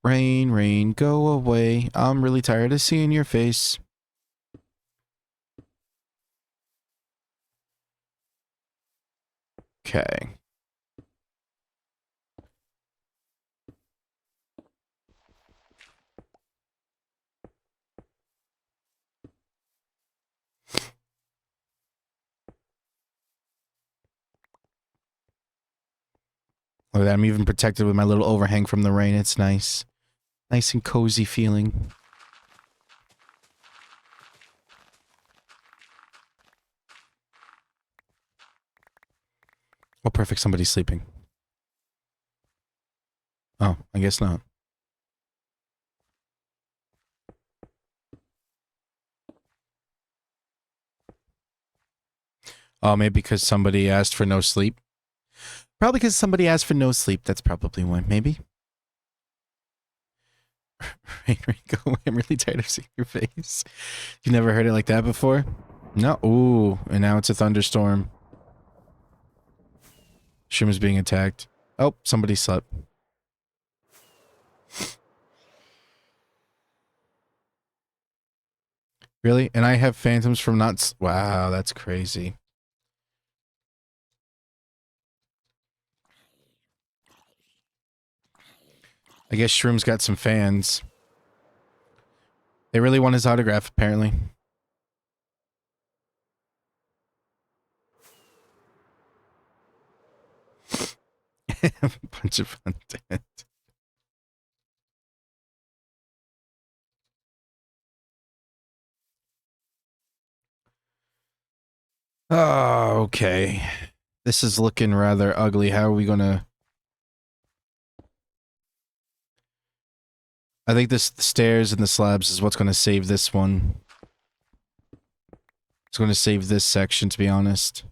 S1: Rain, rain, go away. I'm really tired of seeing your face. Okay. Look at that, I'm even protected with my little overhang from the rain. It's nice. Nice and cozy feeling. Oh, perfect. Somebody's sleeping. Oh, I guess not. Oh, maybe because somebody asked for no sleep. Probably because somebody asked for no sleep. That's probably one. Maybe. Rain, rain, go away. I'm really tired of seeing your face. You've never heard it like that before? No. Ooh, and now it's a thunderstorm. Shroom is being attacked. Oh, somebody slept. Really? And I have phantoms from not... Wow, that's crazy. I guess Shroom's got some fans. They really want his autograph, apparently. A bunch of content. Oh, okay. This is looking rather ugly. How are we gonna... I think the stairs and the slabs is what's gonna save this one. It's gonna save this section, to be honest.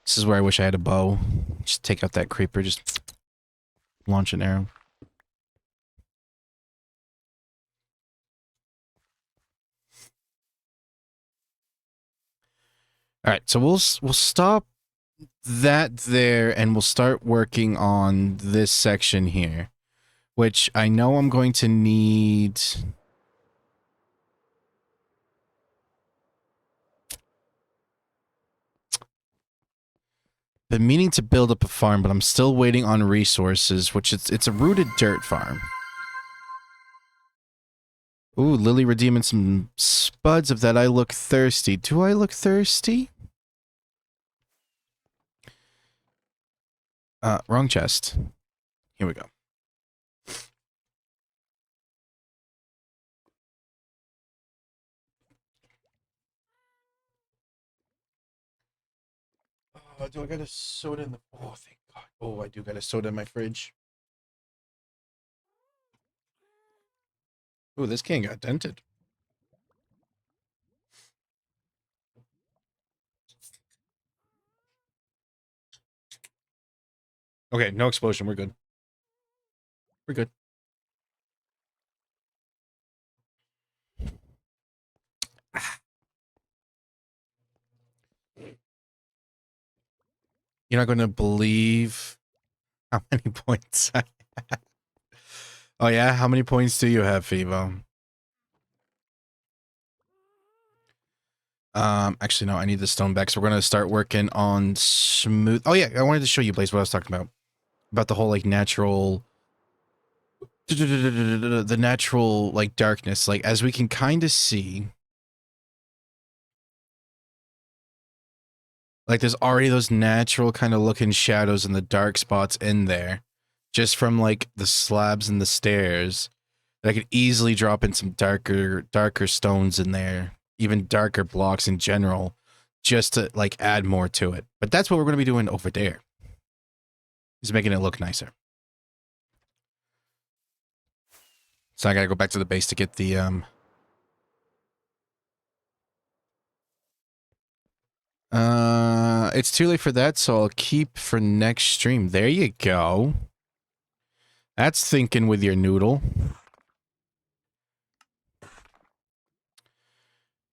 S1: This is where I wish I had a bow. Just take out that creeper, just launch an arrow. All right, so we'll stop that there, and we'll start working on this section here, which I know I'm going to need. Been meaning to build up a farm, but I'm still waiting on resources, which it's a rooted dirt farm. Ooh, Lily redeeming some spuds of that I look thirsty. Do I look thirsty? Wrong chest. Here we go. Do I got a soda in the... Oh, thank God. Oh, I do got a soda in my fridge. Ooh, this can got dented. Okay, no explosion. We're good. We're good. You're not going to believe how many points I have. Oh, yeah? How many points do you have, Fivo? Actually, no, I need the stone back, so we're going to start working on smooth... Oh, yeah, I wanted to show you, Blaze, what I was talking about. About the whole, like, natural... The natural, like, darkness. Like, as we can kind of see... Like, there's already those natural kind of looking shadows and the dark spots in there. Just from, like, the slabs and the stairs. That I could easily drop in some darker stones in there. Even darker blocks in general. Just to, like, add more to it. But that's what we're going to be doing over there. Is making it look nicer. So I gotta go back to the base to get the, it's too late for that, so I'll keep for next stream. There you go. That's thinking with your noodle.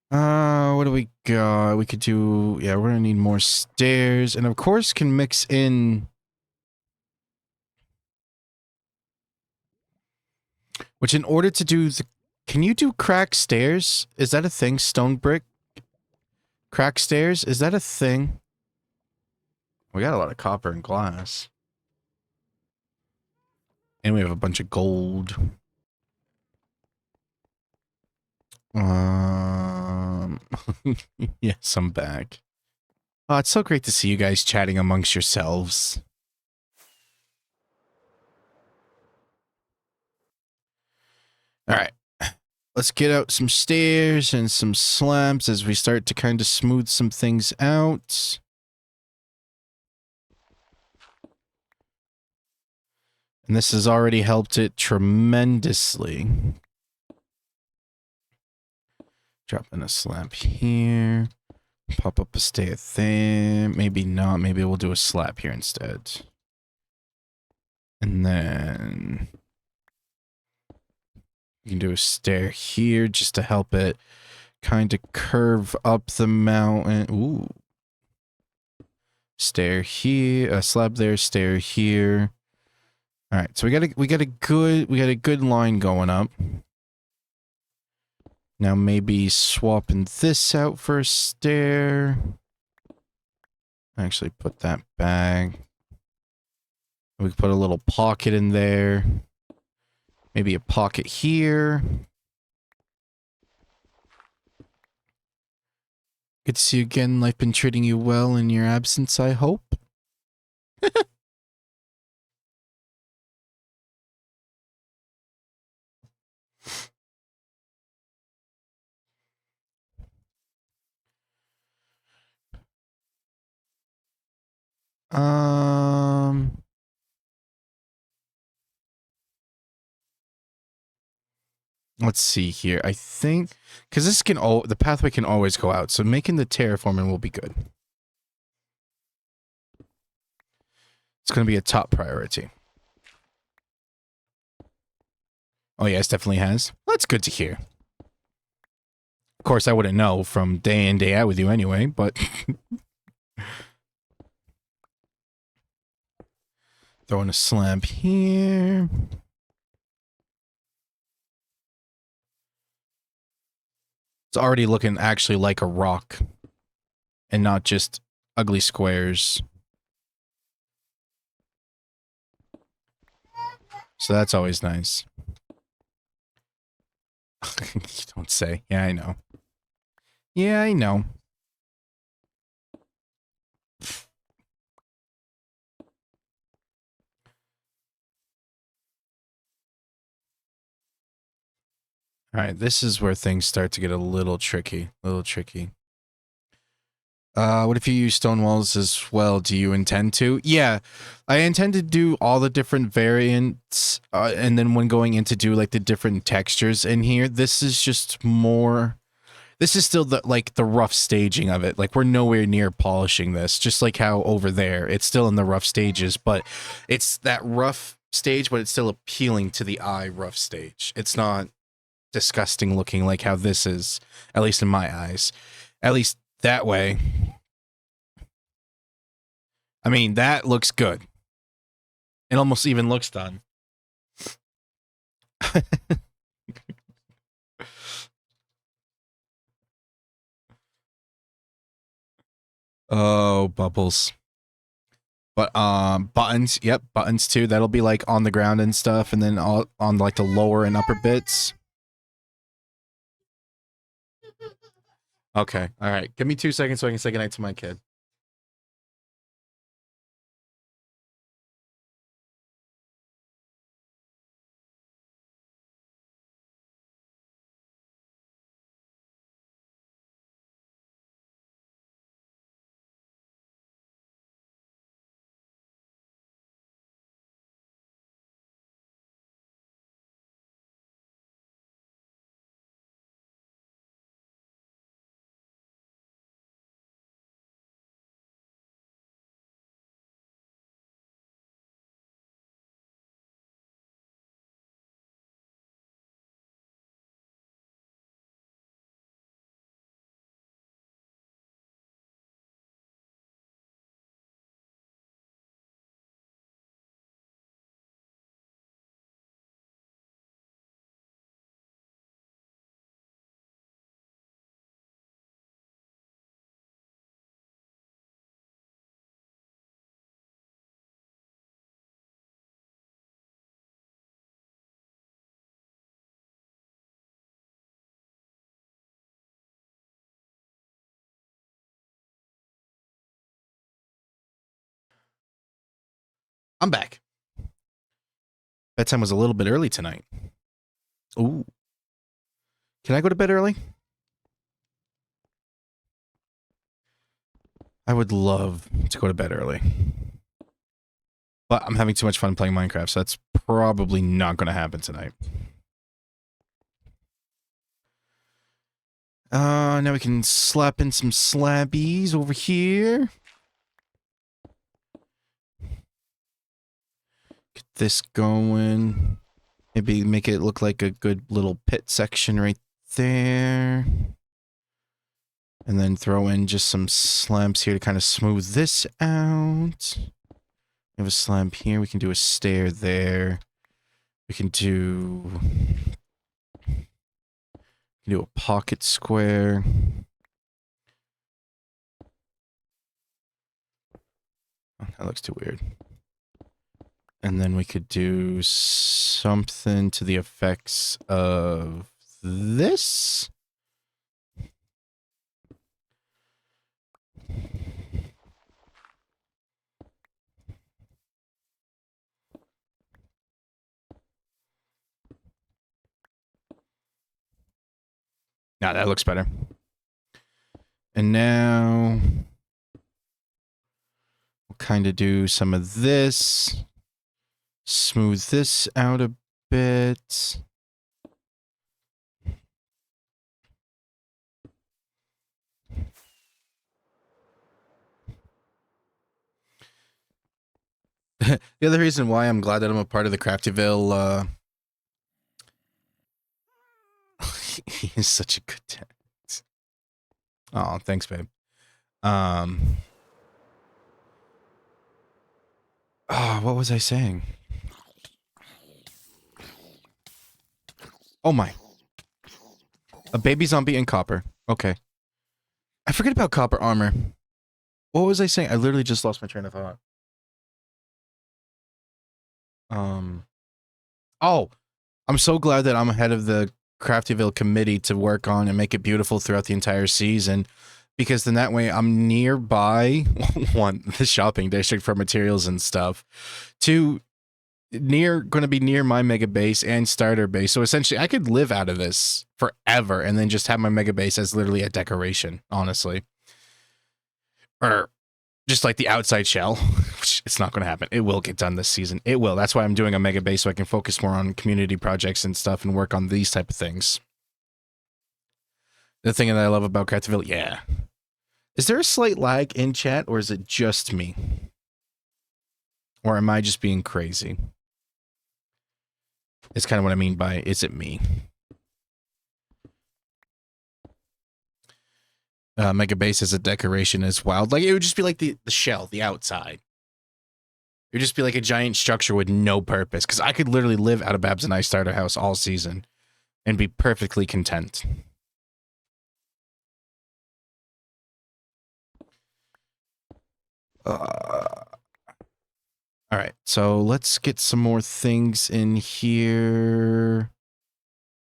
S1: What do we got? We could do, yeah, we're gonna need more stairs, and of course can mix in... Which in order to do the... Can you do crack stairs? Is that a thing? Stone brick? Crack stairs? Is that a thing? We got a lot of copper and glass. And we have a bunch of gold. Yes, I'm back. Oh, it's so great to see you guys chatting amongst yourselves. All right. Let's get out some stairs and some slabs as we start to kind of smooth some things out. And this has already helped it tremendously. Drop in a slab here. Pop up a stair there. Maybe not. Maybe we'll do a slab here instead. And then... You can do a stair here just to help it kind of curve up the mountain. Ooh. Stair here, a slab there, stair here. All right, so we got a good line going up. Now maybe swapping this out for a stair. Actually put that back. We can put a little pocket in there. Maybe a pocket here. Good to see you again. Life been treating you well in your absence, I hope. Let's see here. I think because this can the pathway can always go out, so making the terraforming will be good. It's going to be a top priority. Oh yes, definitely has. Well, that's good to hear. Of course, I wouldn't know from day in, day out with you anyway, but... Throwing a slab here. It's already looking actually like a rock. And not just ugly squares. So that's always nice. You don't say. Yeah, I know. Yeah, I know. All right, this is where things start to get a little tricky. What if you use stone walls as well? Do you intend to? Yeah, I intend to do all the different variants, and then when going in to do like the different textures in here, this is just more. This is still the rough staging of it. Like we're nowhere near polishing this. Just like how over there, it's still in the rough stages, but it's that rough stage, but it's still appealing to the eye. Rough stage. It's not disgusting looking like how this is, at least in my eyes. At least that way. I mean, that looks good. It almost even looks done. Oh, bubbles. But buttons, yep, buttons too. That'll be like on the ground and stuff, and then all on like the lower and upper bits. Okay, all right. Give me 2 seconds so I can say goodnight to my kid. I'm back. Bedtime was a little bit early tonight. Ooh. Can I go to bed early? I would love to go to bed early. But I'm having too much fun playing Minecraft, so that's probably not going to happen tonight. Now we can slap in some slabbies over here. Get this going. Maybe make it look like a good little pit section right there. And then throw in just some slabs here to kind of smooth this out. We have a slab here. We can do a stair there. We can do a pocket square. Oh, that looks too weird. And then we could do something to the effects of this. Now that looks better. And now we'll kind of do some of this. Smooth this out a bit. The other reason why I'm glad that I'm a part of the Craftyville, he is such a good dad. Oh, thanks, babe. Oh, what was I saying? Oh my. A baby zombie and copper. Okay. I forget about copper armor. What was I saying? I literally just lost my train of thought. Oh, I'm so glad that I'm ahead of the Craftyville committee to work on and make it beautiful throughout the entire season. Because then that way I'm nearby, one, the shopping district for materials and stuff. Two, going to be near my mega base and starter base. So essentially I could live out of this forever and then just have my mega base as literally a decoration, honestly. Or just like the outside shell, which it's not going to happen. It will get done this season. It will. That's why I'm doing a mega base so I can focus more on community projects and stuff and work on these type of things. The thing that I love about Craftiverse, yeah. Is there a slight lag in chat or is it just me? Or am I just being crazy? It's kind of what I mean by, is it me? Mega base as a decoration is wild. Like, it would just be like the shell, the outside. It would just be like a giant structure with no purpose. Because I could literally live out of Babs and I starter house all season and be perfectly content. All right, so let's get some more things in here.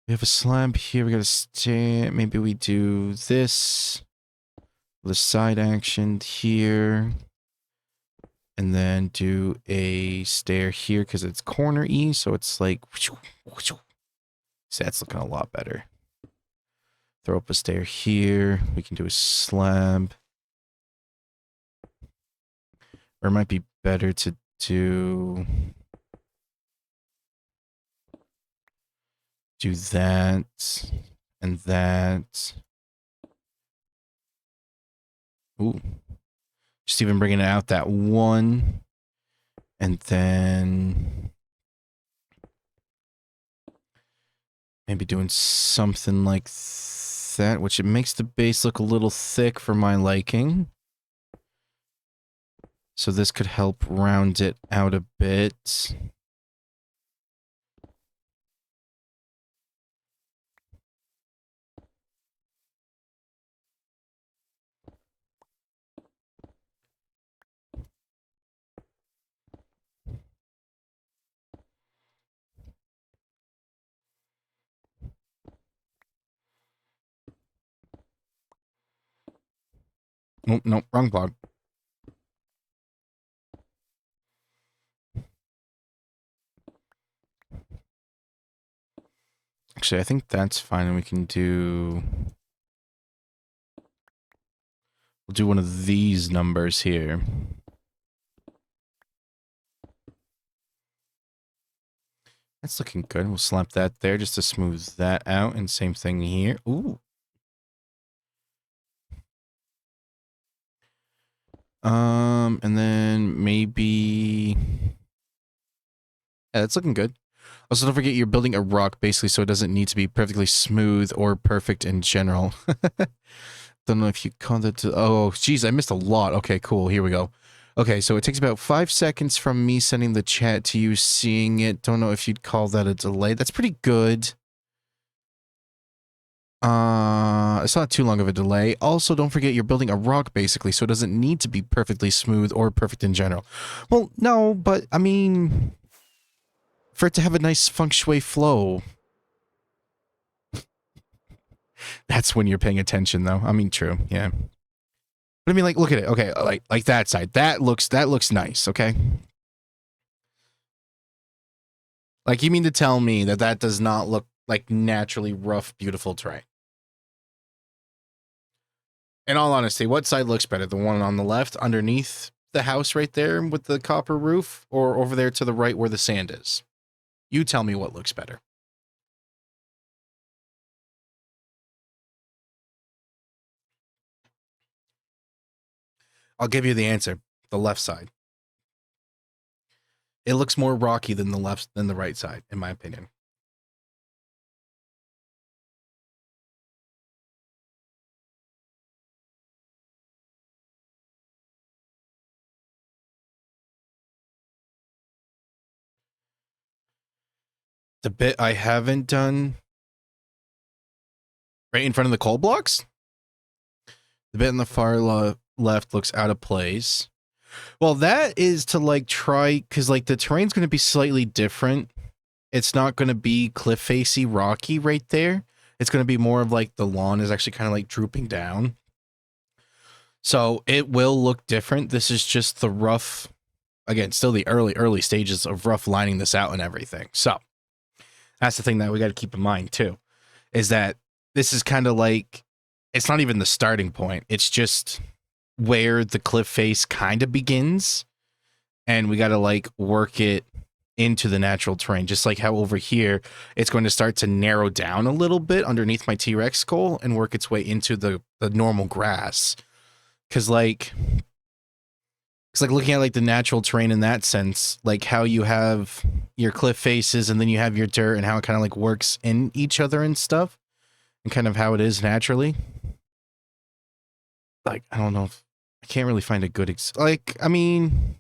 S1: We have a slab here. We got a stand. Maybe we do this. The side action here. And then do a stair here because it's corner-y. So it's like... See, that's looking a lot better. Throw up a stair here. We can do a slab. Or it might be better to do that and that. Ooh. Just even bringing it out that one. And then maybe doing something like that, which it makes the base look a little thick for my liking. So this could help round it out a bit. Oh, no, wrong block. Actually, I think that's fine, and we can do... We'll do one of these numbers here. That's looking good. We'll slap that there just to smooth that out, and same thing here. Ooh. And then maybe... Yeah, that's looking good. Also, don't forget you're building a rock, basically, so it doesn't need to be perfectly smooth or perfect in general. Don't know if you called it to... Oh, geez, I missed a lot. Okay, cool. Here we go. Okay, so it takes about 5 seconds from me sending the chat to you seeing it. Don't know if you'd call that a delay. That's pretty good. It's not too long of a delay. Also, don't forget you're building a rock, basically, so it doesn't need to be perfectly smooth or perfect in general. Well, no, but, I mean... For it to have a nice feng shui flow. That's when you're paying attention, though. I mean, true, yeah. But I mean, like, look at it. Okay, like that side. That looks nice, okay? Like, you mean to tell me that that does not look like naturally rough, beautiful terrain? In all honesty, what side looks better? The one on the left underneath the house right there with the copper roof, or over there to the right where the sand is? You tell me what looks better. I'll give you the answer. The left side. It looks more rocky than the right side, in my opinion. The bit I haven't done right in front of the coal blocks? The bit in the far left looks out of place. Well, that is to like try, because like the terrain's going to be slightly different. it's not going to be cliff facey rocky right there. It's going to be more of like the lawn is actually kind of like drooping down. So it will look different. This is just the rough, again, still the early stages of rough lining this out and everything. So that's the thing that we got to keep in mind too, is that this is kind of like, it's not even the starting point. It's just where the cliff face kind of begins. And we got to like work it into the natural terrain, just like how over here it's going to start to narrow down a little bit underneath my T-Rex skull and work its way into the normal grass. Because like it's like looking at like the natural terrain in that sense, like how you have your cliff faces and then you have your dirt and how it kind of like works in each other and stuff, and kind of how it is naturally. Like, I don't know if I can't really find a good like, I mean,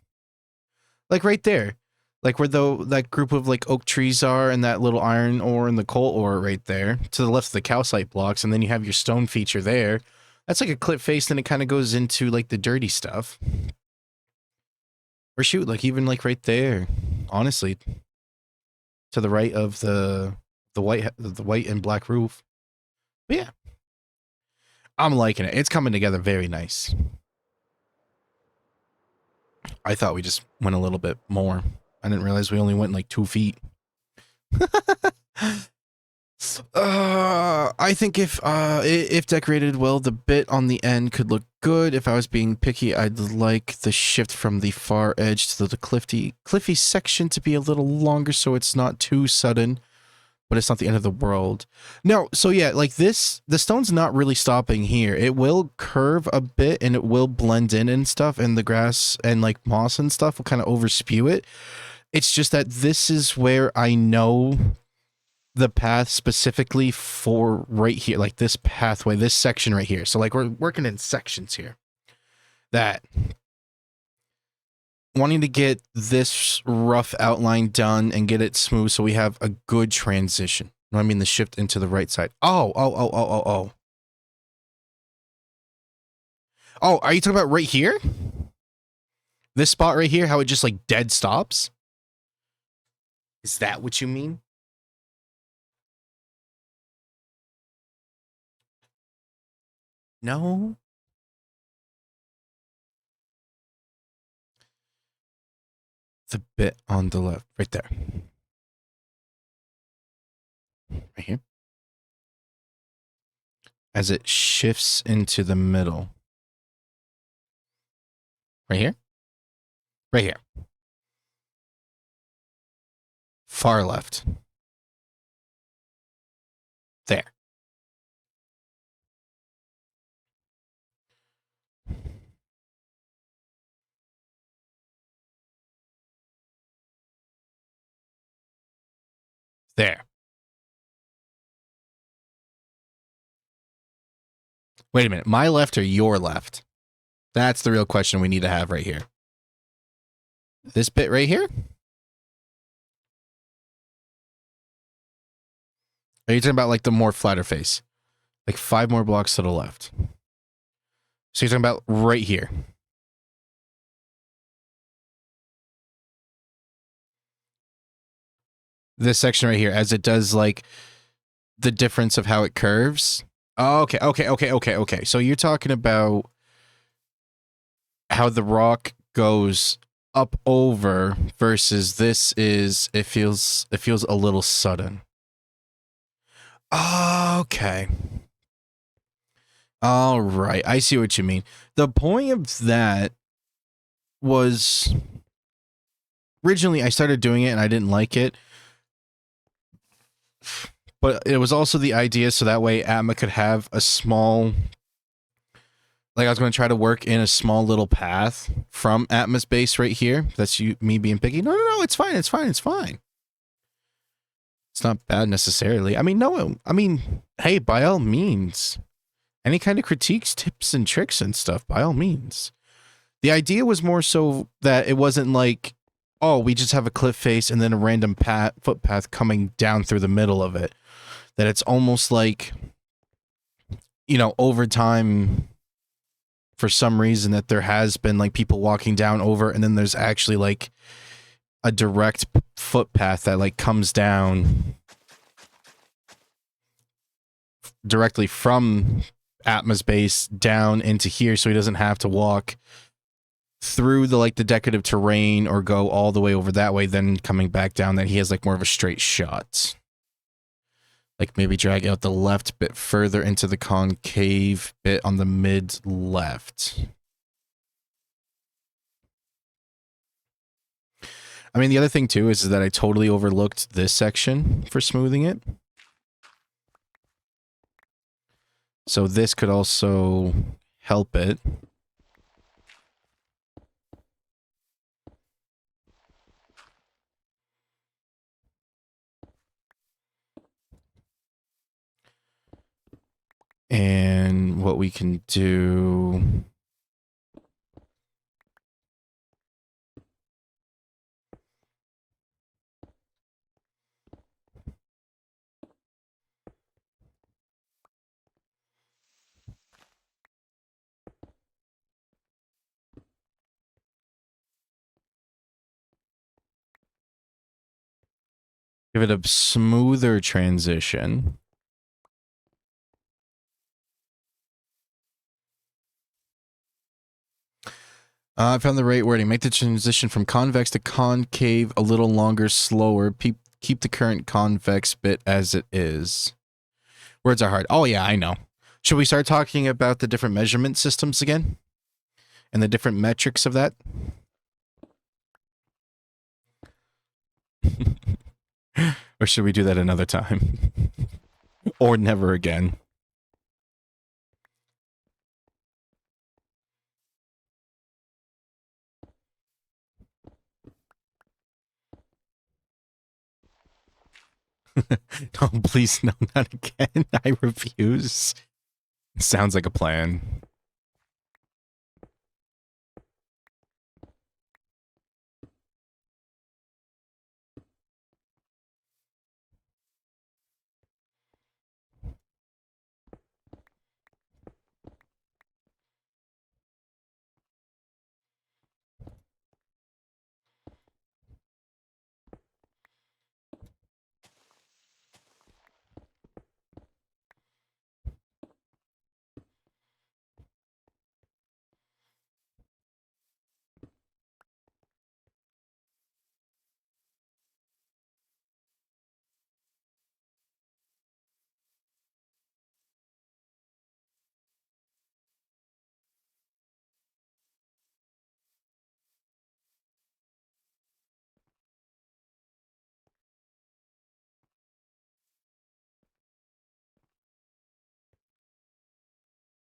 S1: like right there, like where that group of like oak trees are and that little iron ore and the coal ore right there to the left of the calcite blocks, and then you have your stone feature there. That's like a cliff face, then it kind of goes into like the dirty stuff. Or shoot, like even like right there, honestly, to the right of the white and black roof. But yeah, I'm liking it. It's coming together very nice. I thought we just went a little bit more. I didn't realize we only went like 2 feet. I think if decorated well, the bit on the end could look good. If I was being picky, I'd like the shift from the far edge to the cliffy section to be a little longer so it's not too sudden, but it's not the end of the world. No, so yeah, like this, the stone's not really stopping here. It will curve a bit and it will blend in and stuff, and the grass and like moss and stuff will kind of overspew it. It's just that this is where I know the path specifically for right here, like this pathway, this section right here. So like we're working in sections here. That wanting to get this rough outline done and get it smooth so we have a good transition. I mean the shift into the right side. Oh, are you talking about right here? This spot right here, how it just like dead stops? Is that what you mean? No. The bit on the left, right there. Right here. As it shifts into the middle. Right here? Right here. Far left. There. There. Wait a minute. My left or your left? That's the real question we need to have right here. This bit right here? Are you talking about like the more flatter face? Like 5 more blocks to the left. So you're talking about right here. This section right here, as it does like the difference of how it curves. Oh, okay. So you're talking about how the rock goes up over versus this is, it feels a little sudden. Okay. All right. I see what you mean. The point of that was originally I started doing it and I didn't like it. But it was also the idea so that way Atma could have a small, like I was going to try to work in a small little path from Atma's base right here. That's me being picky. No, it's fine. It's not bad necessarily. I mean, no, I mean, hey, by all means, any kind of critiques, tips, and tricks and stuff, by all means. The idea was more so that it wasn't like, oh, we just have a cliff face and then a random footpath coming down through the middle of it. That it's almost like, you know, over time, for some reason that there has been like people walking down over, and then there's actually like a direct footpath that like comes down directly from Atma's base down into here, so he doesn't have to walk through the like the decorative terrain or go all the way over that way, then coming back down. That he has like more of a straight shot. Like maybe drag out the left bit further into the concave bit on the mid left. I mean, the other thing too is that I totally overlooked this section for smoothing it. So this could also help it. And what we can do... give it a smoother transition. I found the right wording. Make the transition from convex to concave a little longer, slower. Keep the current convex bit as it is. Words are hard. Oh, yeah, I know. Should we start talking about the different measurement systems again? And the different metrics of that? Or should we do that another time? Or never again? No, please, no, not again. I refuse. Sounds like a plan.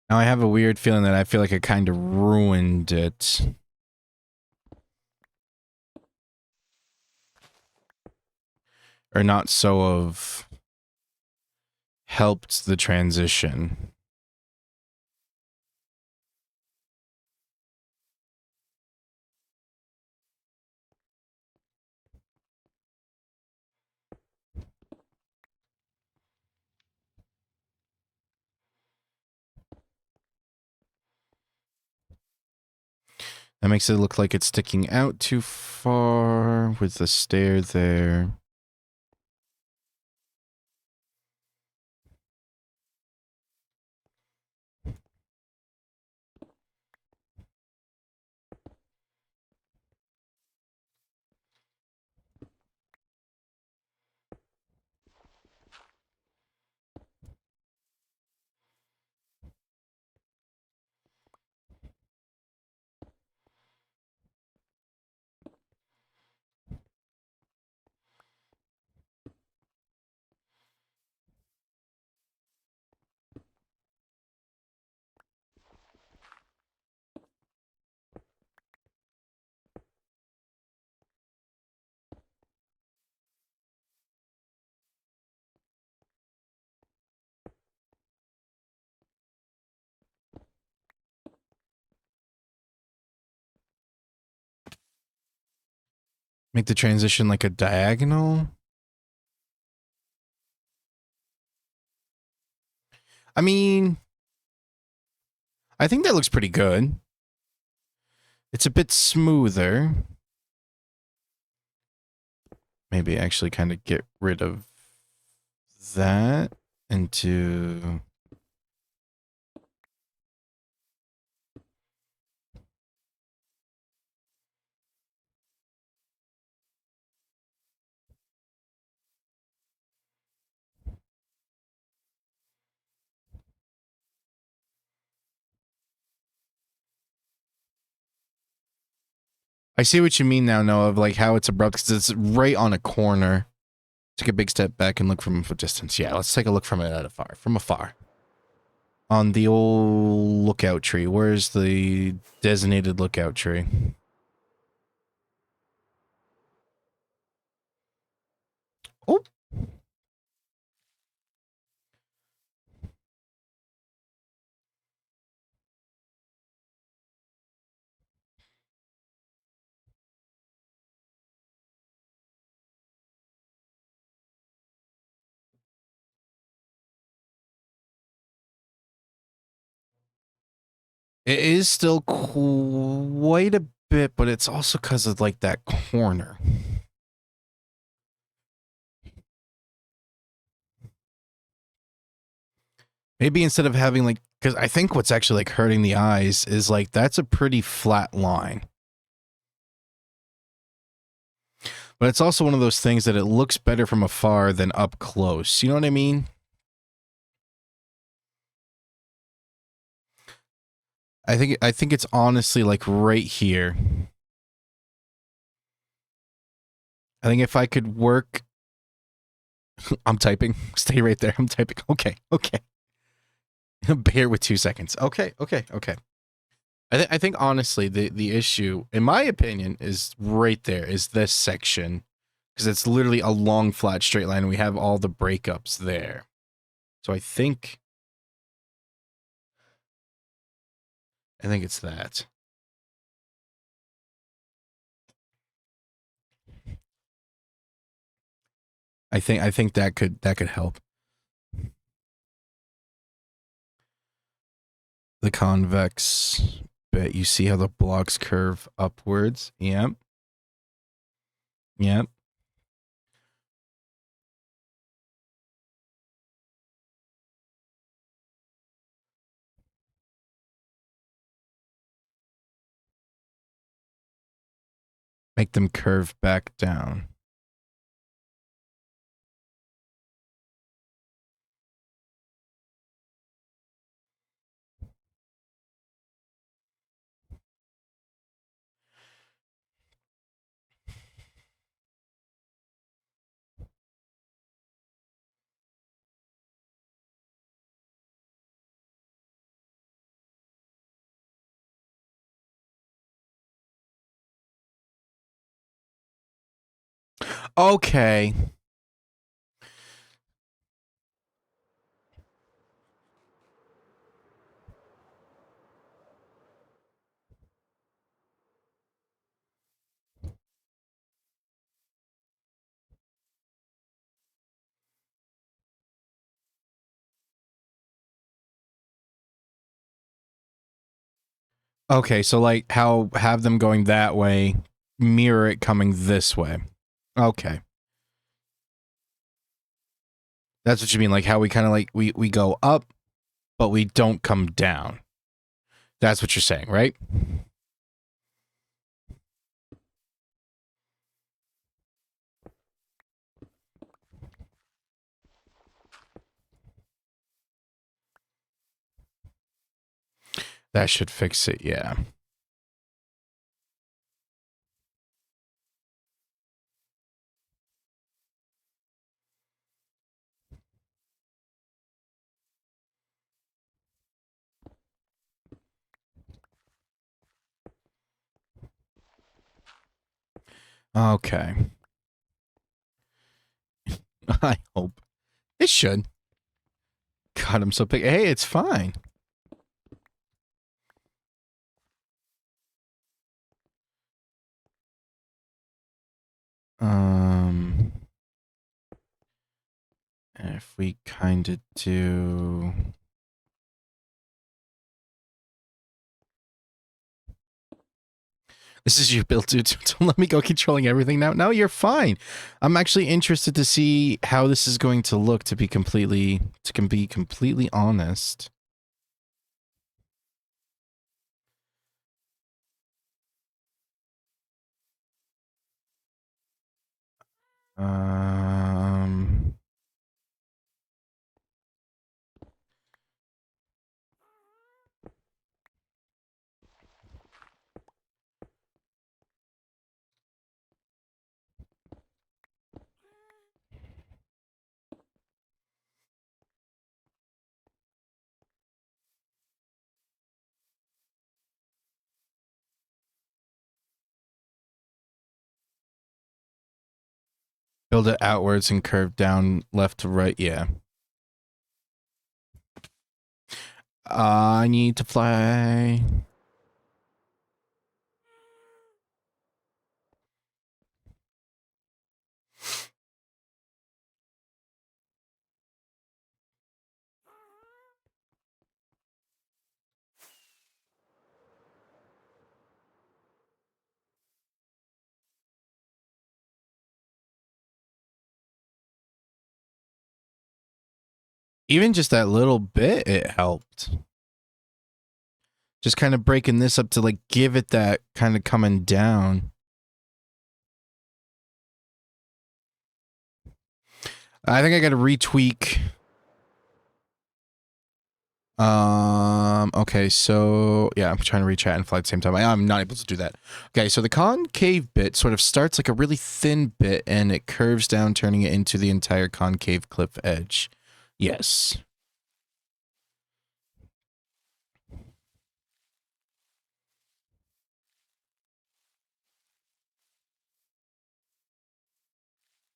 S1: Now I have a weird feeling that I feel like I kind of ruined it. Or not so of helped the transition. That makes it look like it's sticking out too far with the stair there. Make the transition like a diagonal. I mean, I think that looks pretty good. It's a bit smoother. maybe actually kind of get rid of that into... I see what you mean now, Noah, of like how it's abrupt because it's right on a corner. Take a big step back and look from a distance. Yeah, let's take a look from it from afar. On the old lookout tree. Where's the designated lookout tree? Oh. It is still quite a bit, but it's also because of like that corner. Maybe instead of having like, because I think what's actually like hurting the eyes is like that's a pretty flat line. But it's also one of those things that it looks better from afar than up close. You know what I mean? I think it's honestly like right here. I think if I could work... I'm typing. Stay right there. I'm typing. Okay. Okay. Bear with 2 seconds. Okay. Okay. Okay. I think honestly the issue, in my opinion, is right there, is this section. Because it's literally a long flat straight line and we have all the breakups there. So I think it's that. I think that could help. The convex bit, you see how the blocks curve upwards? Yep. Yep. Make them curve back down. Okay. Okay, so like how have them going that way, mirror it coming this way. Okay. That's what you mean, like how we kind of like we go up, but we don't come down. That's what you're saying, right? That should fix it, yeah. Okay. I hope. It should. God, I'm so big. Hey, it's fine. If we kind of do... This is your build, dude. Don't let me go controlling everything now. No, you're fine. I'm actually interested to see how this is going to look, to be completely honest. Um, build it outwards and curve down left to right. Yeah. I need to fly. Even just that little bit, it helped. Just kind of breaking this up to like give it that kind of coming down. I think I got to retweak. Okay, so yeah, I'm trying to reach out and fly at the same time. I'm not able to do that. Okay, so the concave bit sort of starts like a really thin bit and it curves down, turning it into the entire concave cliff edge. Yes.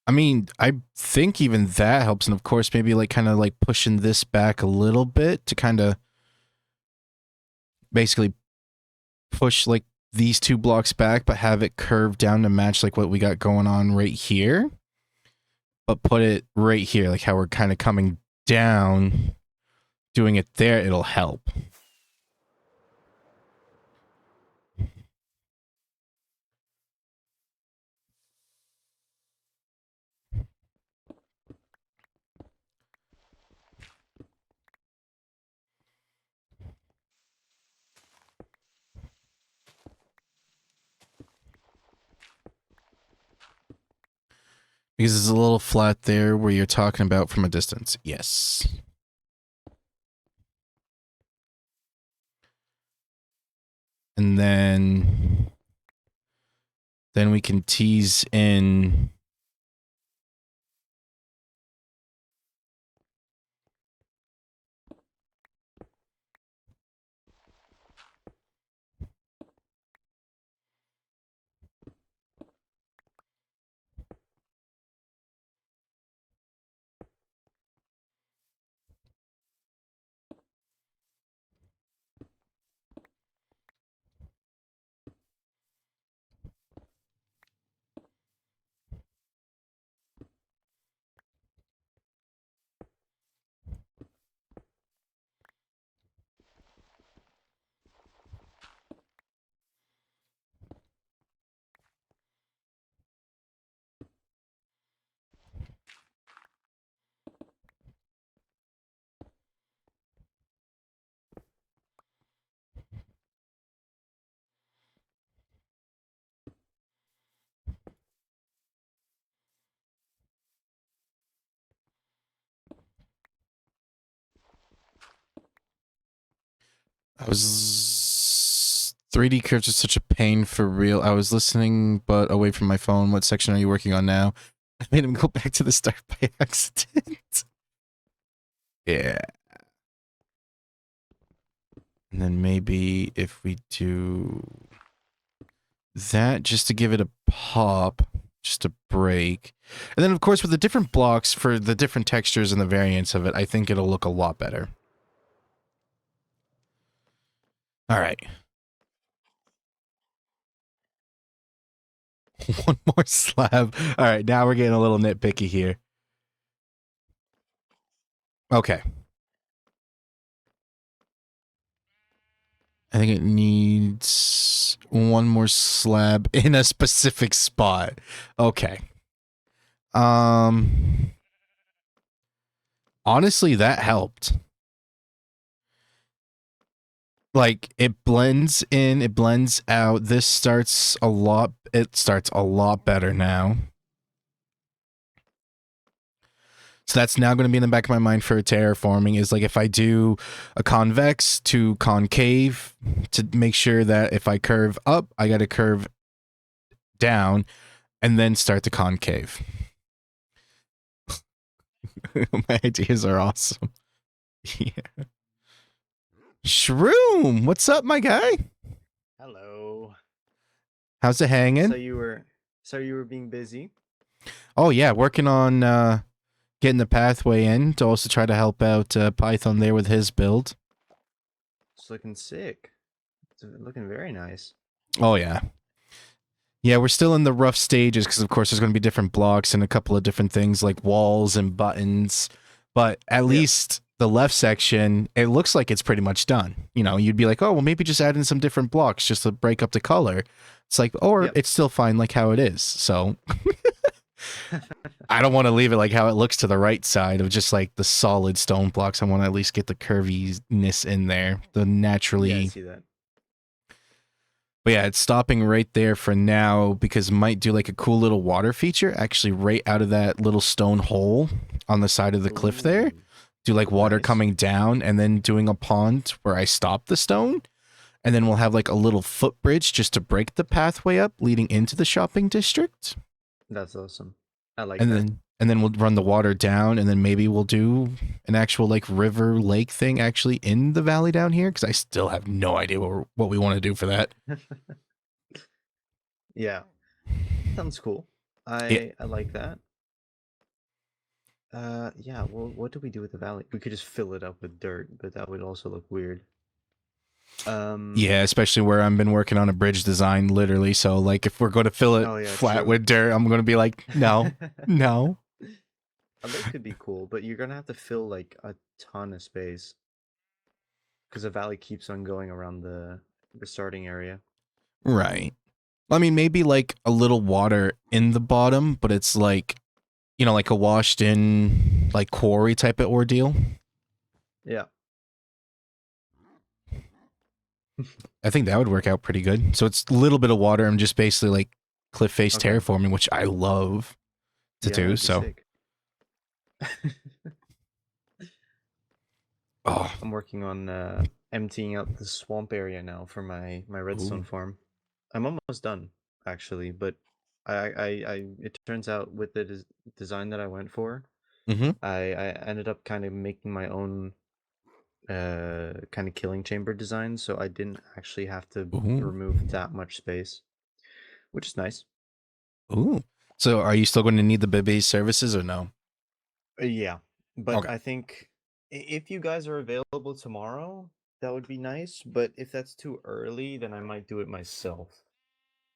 S1: I mean, I think even that helps. And of course, maybe like kind of like pushing this back a little bit to kind of basically push like these two blocks back, but have it curve down to match like what we got going on right here. But put it right here, like how we're kind of coming down, doing it there, it'll help. Because it's a little flat there where you're talking about from a distance. Yes. And then we can tease in I was 3D curves are such a pain for real. I was listening, but away from my phone. What section are you working on now? I made him go back to the start by accident. Yeah. And then maybe if we do that just to give it a pop, just a break. And then of course with the different blocks for the different textures and the variants of it, I think it'll look a lot better. All right. One more slab. All right, now we're getting a little nitpicky here. Okay. I think it needs one more slab in a specific spot. Okay. Honestly, that helped. Like it blends in, it blends out. This starts a lot. It starts a lot better now. So that's now going to be in the back of my mind for terraforming is like if I do a convex to concave to make sure that if I curve up, I got to curve down and then start the concave. My ideas are awesome. Yeah. Shroom, what's up, my guy?
S2: Hello.
S1: How's it hanging?
S2: So you were being busy?
S1: Oh yeah, working on getting the pathway in to also try to help out Python there with his build.
S2: It's looking sick. It's looking very nice.
S1: Oh yeah. Yeah, we're still in the rough stages because, of course, there's going to be different blocks and a couple of different things like walls and buttons. But at
S2: Yeah.
S1: least the left section, it looks like it's pretty much done. You know, you'd be like, oh, well, maybe just add in some different blocks just to break up the color. It's like, or
S2: Yep.
S1: it's still fine like how it is. So I don't want to leave it like how it looks to the right side of just like the solid stone blocks. I want to at least get the curviness in there, the
S2: Yeah, I
S1: naturally.
S2: see that.
S1: But yeah, it's stopping right there for now because might do like a cool little water feature actually right out of that little stone hole on the side of the cliff there.
S2: Ooh,
S1: Do like water
S2: nice.
S1: coming down and then doing a pond where I stop the stone. And then we'll have like a little footbridge just to break the pathway up leading into the shopping district.
S2: That's awesome. I like
S1: And
S2: that.
S1: then we'll run the water down and then maybe we'll do an actual like river lake thing actually in the valley down here because I still have no idea what we want to do for that.
S2: Yeah, sounds cool.
S1: Yeah.
S2: I like that. Yeah, well, what do we do with the valley? We could just fill it up with dirt, but that would also look weird. Um,
S1: Yeah, especially where I've been working on a bridge design, literally. So, like, if we're going to fill it
S2: oh yeah,
S1: flat
S2: true.
S1: with dirt, I'm going to be like, no, no.
S2: A lake could be cool, but you're gonna have to fill like a ton of space because the valley keeps on going around the starting area.
S1: Right. I mean, maybe like a little water in the bottom, but it's like, you know, like a washed in, like, quarry type of ordeal.
S2: Yeah.
S1: I think that would work out pretty good. So, it's a little bit of water. I'm just basically like cliff face
S2: Okay.
S1: terraforming, which I love to
S2: Yeah,
S1: do.
S2: that'd be
S1: So,
S2: sick.
S1: oh,
S2: I'm working on emptying out the swamp area now for my redstone
S1: ooh.
S2: farm. I'm almost done actually, but it turns out with the design that I went for,
S1: Mm-hmm.
S2: I ended up kind of making my own kind of killing chamber design, so I didn't actually have to
S1: Ooh.
S2: remove that much space, which is nice.
S1: Ooh. So, are you still going to need the baby services or no?
S2: Yeah, but
S1: Okay.
S2: I think if you guys are available tomorrow, that would be nice. But if that's too early, then I might do it myself.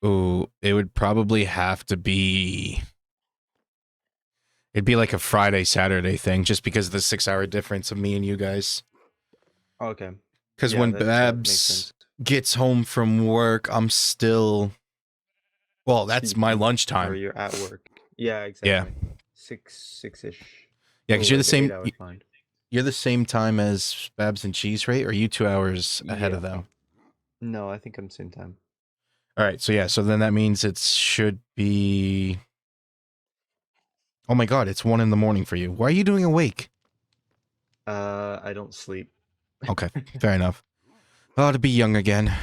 S1: Ooh, it would probably have to be. It'd be like a Friday, Saturday thing, just because of the 6 hour difference of me and you guys.
S2: Okay.
S1: Because
S2: Yeah,
S1: when
S2: that makes
S1: Babs
S2: sense.
S1: gets home from work, I'm still. Well, that's my
S2: Or
S1: lunchtime.
S2: you're at work. Yeah,
S1: Yeah,
S2: exactly. Six-ish.
S1: yeah, because
S2: Oh,
S1: you're the
S2: like an
S1: same.
S2: 8 hour fine.
S1: You're the same time as Babs and Cheese, right? Or are you 2 hours ahead of
S2: Yeah.
S1: them?
S2: No, I think I'm same time.
S1: All right, so yeah, so then that means it should be. Oh my God, it's 1 in the morning for you. Why are you doing awake?
S2: I don't sleep.
S1: Okay, fair enough. Oh, to be young again.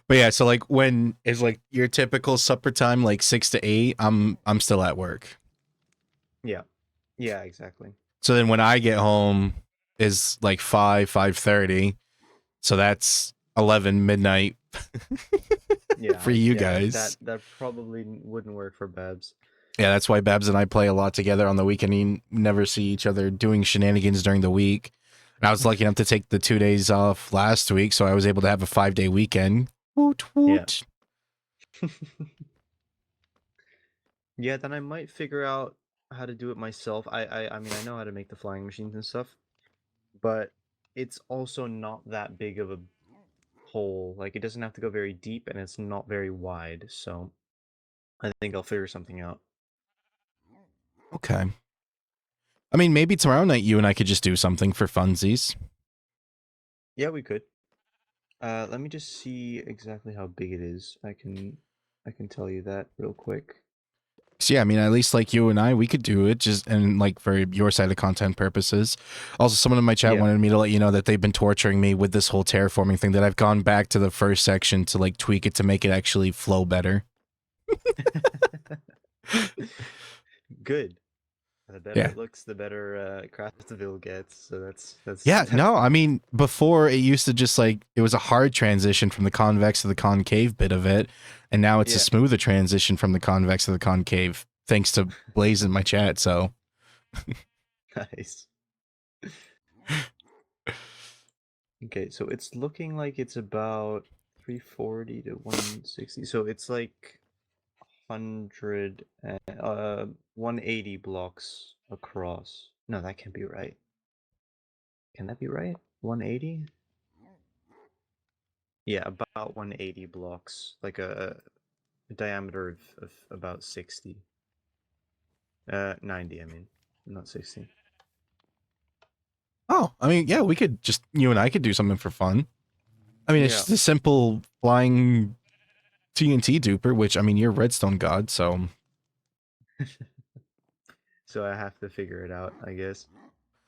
S1: But yeah, so like when is like your typical supper time like 6 to 8, I'm still at work.
S2: Yeah. Yeah, exactly.
S1: So then when I get home is like 5:30. So that's 11 midnight for
S2: Yeah,
S1: you
S2: yeah.
S1: guys.
S2: That probably wouldn't work for Babs.
S1: Yeah, that's why Babs and I play a lot together on the weekend. We never see each other doing shenanigans during the week. And I was lucky enough to take the 2 days off last week, so I was able to have a 5 day weekend. Woot
S2: Yeah.
S1: woot.
S2: Yeah, then I might figure out how to do it myself. I mean I know how to make the flying machines and stuff, but it's also not that big of a hole. Like it doesn't have to go very deep, and it's not very wide. So I think I'll figure something out.
S1: Okay. I mean, maybe tomorrow night you and I could just do something for funsies.
S2: Yeah, we could. Let me just see exactly how big it is. I can tell you that real quick.
S1: So yeah, I mean, at least like you and I, we could do it just and like for your side of content purposes. Also, someone in my chat
S2: Yeah.
S1: wanted me to let you know that they've been torturing me with this whole terraforming thing. That I've gone back to the first section to like tweak it to make it actually flow better.
S2: Good. The better
S1: Yeah.
S2: it looks, the better Craftsville gets. So that's
S1: Yeah,
S2: that's
S1: no, I
S2: nice.
S1: mean, before it used to just like, it was a hard transition from the convex to the concave bit of it. And now it's a
S2: Yeah.
S1: smoother transition from the convex to the concave, thanks to Blaze in my chat. So,
S2: Nice. Okay, so it's looking like it's about 340 to 160. So it's like 100 180 blocks across. No, that can't be right. Can that be right? 180? Yeah, about 180 blocks, like a diameter of about 60. 90, I mean, not 60.
S1: oh, I mean, yeah, we could just, you and I could do something for fun. I mean, it's
S2: Yeah.
S1: just a simple flying TNT duper, which, I mean, you're Redstone God, so.
S2: So I have to figure it out, I guess.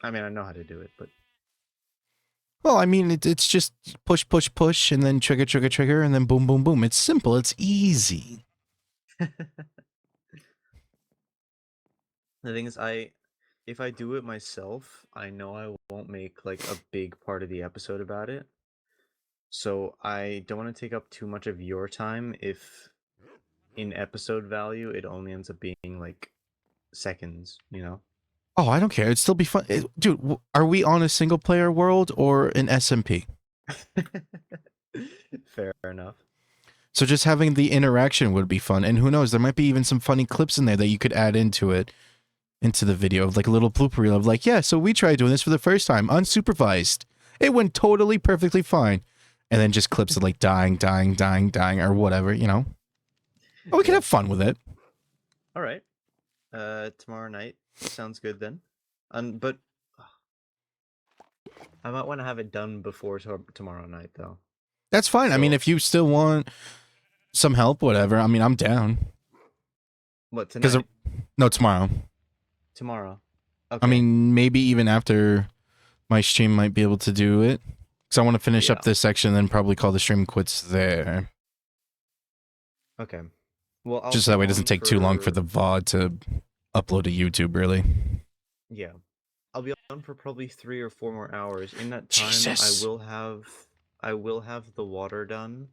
S2: I mean, I know how to do it, but
S1: Well, I mean, it's just push, push, push, and then trigger, trigger, trigger, and then boom, boom, boom. It's simple. It's easy.
S2: the thing is, if I do it myself, I know I won't make like a big part of the episode about it. So I don't want to take up too much of your time if in episode value it only ends up being like seconds, you know?
S1: Oh, I don't care. It'd still be fun. Dude, are we on a single player world or an SMP?
S2: Fair enough.
S1: So just having the interaction would be fun. And who knows, there might be even some funny clips in there that you could add into it, into the video, of like a little blooper reel of like, yeah, so we tried doing this for the first time, unsupervised. It went totally perfectly fine. And then just clips of like dying, dying, dying, dying, or whatever, you know? But we can
S2: Yeah.
S1: have fun with it.
S2: All right. Tomorrow night sounds good then. But I might want to have it done before tomorrow night though.
S1: That's fine. I mean,
S2: So
S1: if you still want some help, whatever, I mean, I'm down.
S2: what
S1: Because,
S2: tonight?
S1: no, tomorrow.
S2: Tomorrow.
S1: I
S2: Okay.
S1: mean, maybe even after my stream might be able to do it. Because I want to finish
S2: Yeah.
S1: up this section and then probably call the stream quits there.
S2: Okay. Well, I'll
S1: Just so
S2: be
S1: that way it doesn't
S2: on
S1: take too long for
S2: for
S1: the VOD to upload to YouTube, really.
S2: yeah. I'll be on for probably 3 or 4 more hours. In that time,
S1: Jesus.
S2: I will have the water done.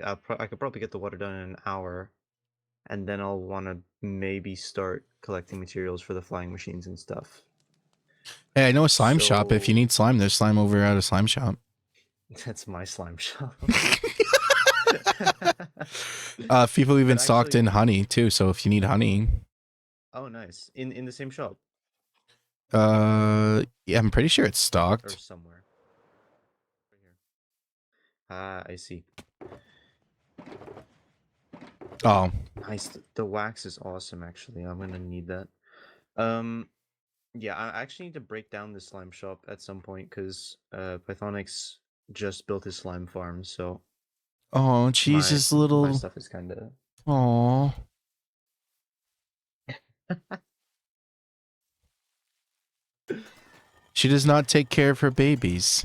S2: I could probably get the water done in an hour, and then I'll want to maybe start collecting materials for the flying machines and stuff.
S1: Hey, I know a slime shop. If you
S2: So
S1: need slime, there's slime over at a slime shop.
S2: that's my slime shop.
S1: People even
S2: But
S1: stocked
S2: actually,
S1: in honey too. So if you need honey,
S2: oh nice. In the same shop
S1: yeah, I'm pretty sure it's
S2: or
S1: stocked.
S2: somewhere. Right here. Ah, I see.
S1: Oh,
S2: Nice. The wax is awesome actually. I'm gonna need that. Um yeah, I actually need to break down the slime shop at some point because Pythonix just built his slime farm, so
S1: oh,
S2: my
S1: Jesus,
S2: my
S1: little.
S2: stuff is kind of
S1: Oh, she does not take care of her babies.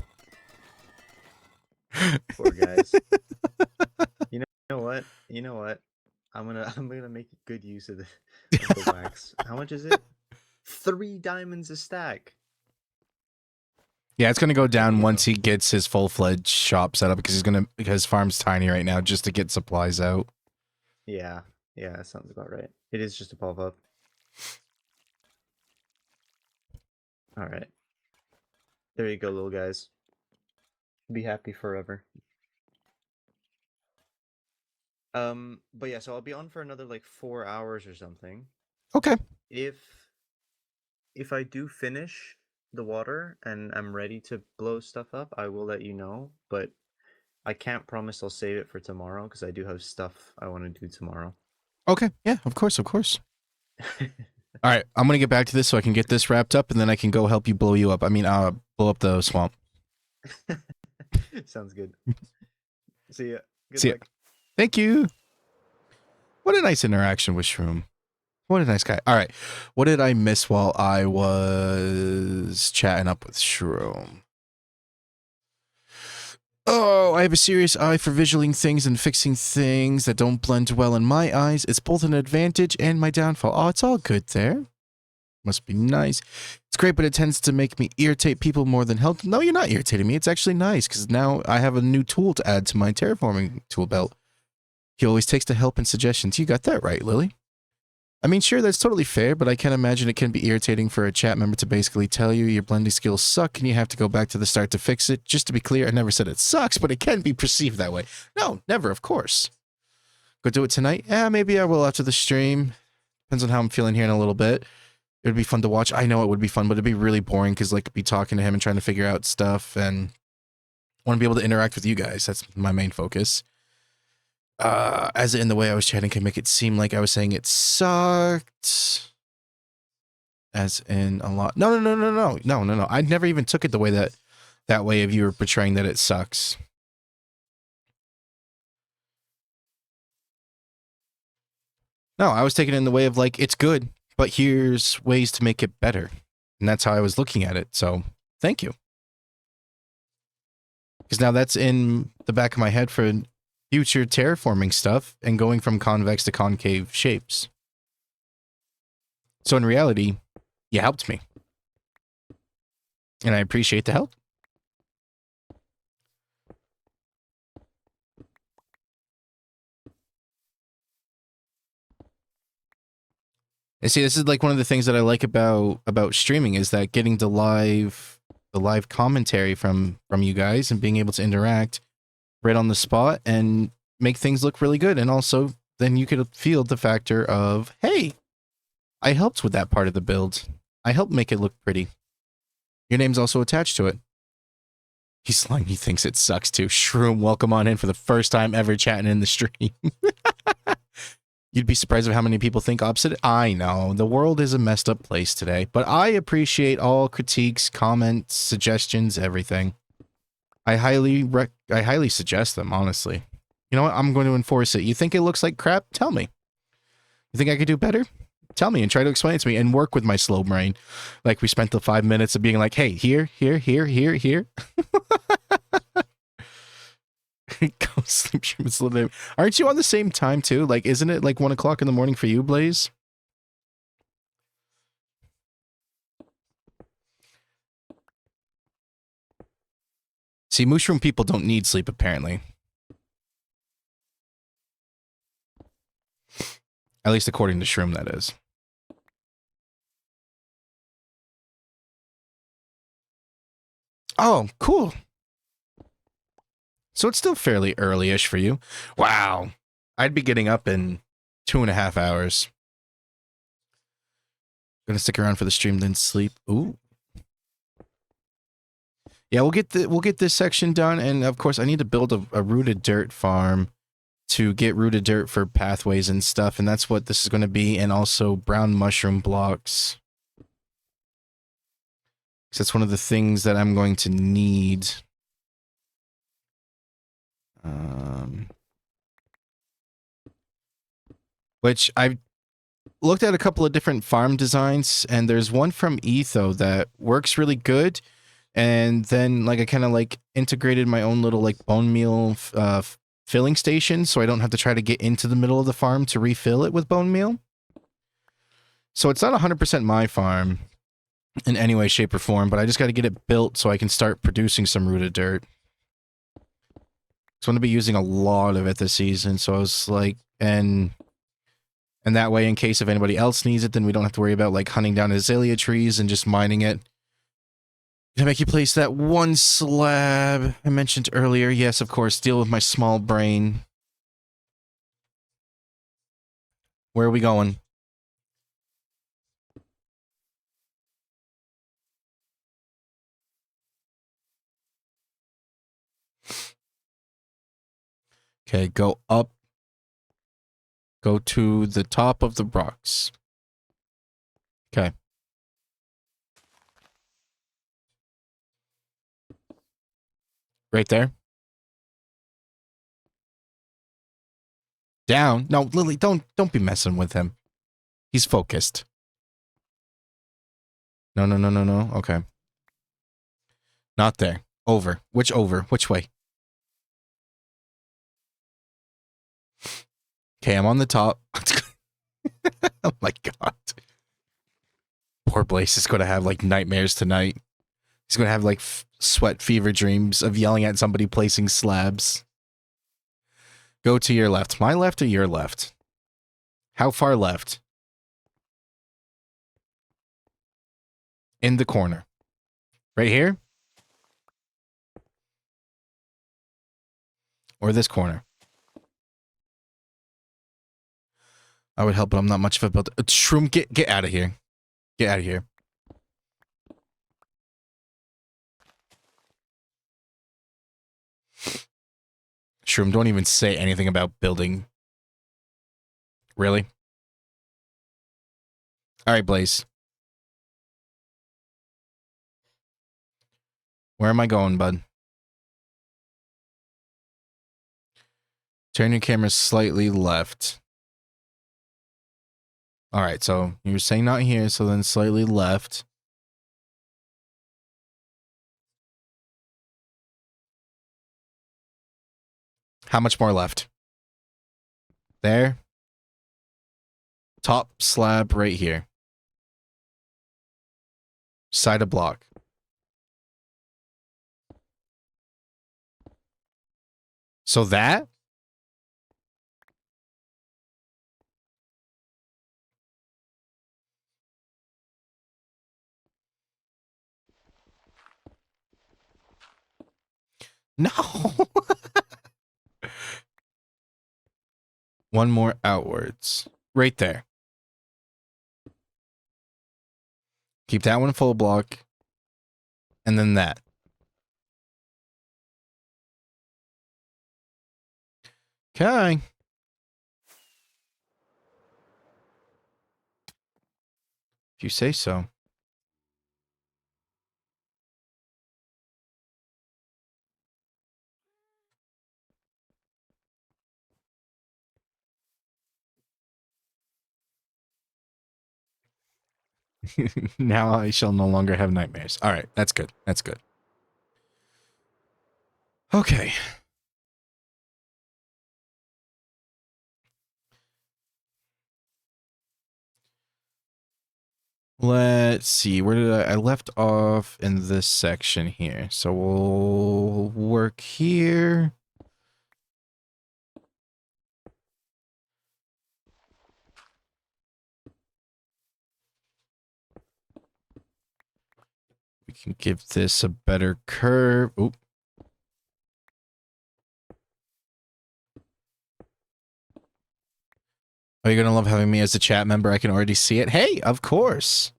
S2: poor guys. You know what? You know what? I'm gonna make good use of the wax. How much is it? 3 diamonds a stack.
S1: Yeah, it's gonna go
S2: There
S1: down
S2: we
S1: once
S2: go.
S1: he gets his full-fledged shop set up because his farm's tiny right now just to get supplies out.
S2: Yeah, yeah, that sounds about right. It is just a pop up. All right, there you go, little guys. Be happy forever. But yeah, so I'll be on for another like 4 hours or something.
S1: Okay.
S2: If if I do finish, the water and I'm ready to blow stuff up, I will let you know. But I can't promise I'll save it for tomorrow because I do have stuff I want to do tomorrow.
S1: Okay, yeah, of course, of course. All right, I'm gonna get back to this so I can get this wrapped up, and then I can go help you blow you up. I mean, blow up the swamp.
S2: Sounds good. See ya. Good
S1: See ya.
S2: luck.
S1: Thank you. What a nice interaction with Shroom. What a nice guy. All right, what did I miss while I was chatting up with Shroom? Oh, I have a serious eye for visualing things and fixing things that don't blend well in my eyes. It's both an advantage and my downfall. Oh, it's all good there. Must be nice. It's great, but it tends to make me irritate people more than help. No, you're not irritating me. It's actually nice because now I have a new tool to add to my terraforming tool belt. He always takes the help and suggestions. You got that right, Lily. I mean, sure, that's totally fair, but I can imagine it can be irritating for a chat member to basically tell you your blending skills suck and you have to go back to the start to fix it. Just to be clear, I never said it sucks, but it can be perceived that way. No, never, of course. Go do it tonight? Yeah, maybe I will after the stream. Depends on how I'm feeling here in a little bit. It would be fun to watch. I know it would be fun, but it'd be really boring because, like, be talking to him and trying to figure out stuff, and I want to be able to interact with you guys. That's my main focus. As in the way I was chatting can make it seem like I was saying it sucked. As in a lot. No. I never even took it the way that way of you were portraying that it sucks. No, I was taking it in the way of like, it's good, but here's ways to make it better. And that's how I was looking at it. So thank you. Because now that's in the back of my head for future terraforming stuff and going from convex to concave shapes. So in reality, you helped me. And I appreciate the help. And see, this is like one of the things that I like about streaming is that getting the live commentary from you guys and being able to interact right on the spot and make things look really good. And also then you could feel the factor of, hey, I helped with that part of the build. I helped make it look pretty. Your name's also attached to it. He's lying. He thinks it sucks too. Shroom, welcome on in for the first time ever chatting in the stream. You'd be surprised at how many people think opposite. I know. The world is a messed up place today, but I appreciate all critiques, comments, suggestions, everything. I highly suggest them, honestly. You know what? I'm going to enforce it. You think it looks like crap? Tell me. You think I could do better? Tell me and try to explain it to me and work with my slow brain. Like we spent the 5 minutes of being like, hey, here. Go sleep. Aren't you on the same time too? Like, isn't it like 1 o'clock in the morning for you, Blaze? See, mushroom people don't need sleep, apparently. At least according to Shroom, that is. Oh, cool. So it's still fairly early-ish for you. Wow. I'd be getting up in 2.5 hours. Gonna stick around for the stream, then sleep. Ooh. Yeah, we'll get this section done, and of course I need to build a rooted dirt farm to get rooted dirt for pathways and stuff, and that's what this is going to be, and also brown mushroom blocks. So that's one of the things that I'm going to need. Which I've looked at a couple of different farm designs, and there's one from Etho that works really good. And then like I kind of like integrated my own little like bone meal filling station, so I don't have to try to get into the middle of the farm to refill it with bone meal. So it's not 100% my farm in any way, shape, or form, but I just got to get it built so I can start producing some rooted dirt. So I'm going to be using a lot of it this season, so I was like, and that way, in case if anybody else needs it, then we don't have to worry about like hunting down azalea trees and just mining it. Gonna make you place that one slab I mentioned earlier. Yes, of course, deal with my small brain. Where are we going? Okay, go up. Go to the top of the rocks. Okay. Right there. Down. No, Lily, don't be messing with him. He's focused. No, no, no, no, no. Okay. Not there. Over. Which over? Which way? Okay, I'm on the top. Oh my god. Poor Blaze is going to have like nightmares tonight. He's going to have like sweat fever dreams of yelling at somebody placing slabs. Go to your left. My left or your left? How far left? In the corner. Right here? Or this corner? I would help, but I'm not much of a builder. Shroom, get out of here. Get out of here. Shroom, don't even say anything about building. Really? Alright, Blaze. Where am I going, bud? Turn your camera slightly left. Alright, so you were saying not here, so then slightly left. How much more left? There. Top slab right here. Side of block. So that? No. One more outwards. Right there. Keep that one full block. And then that. Okay. If you say so. Now I shall no longer have nightmares. All right, that's good. That's good. Okay. Let's see. Where did I left off in this section here. So we'll work here. We can give this a better curve. Oop. Are you going to love having me as a chat member? I can already see it. Hey, of course.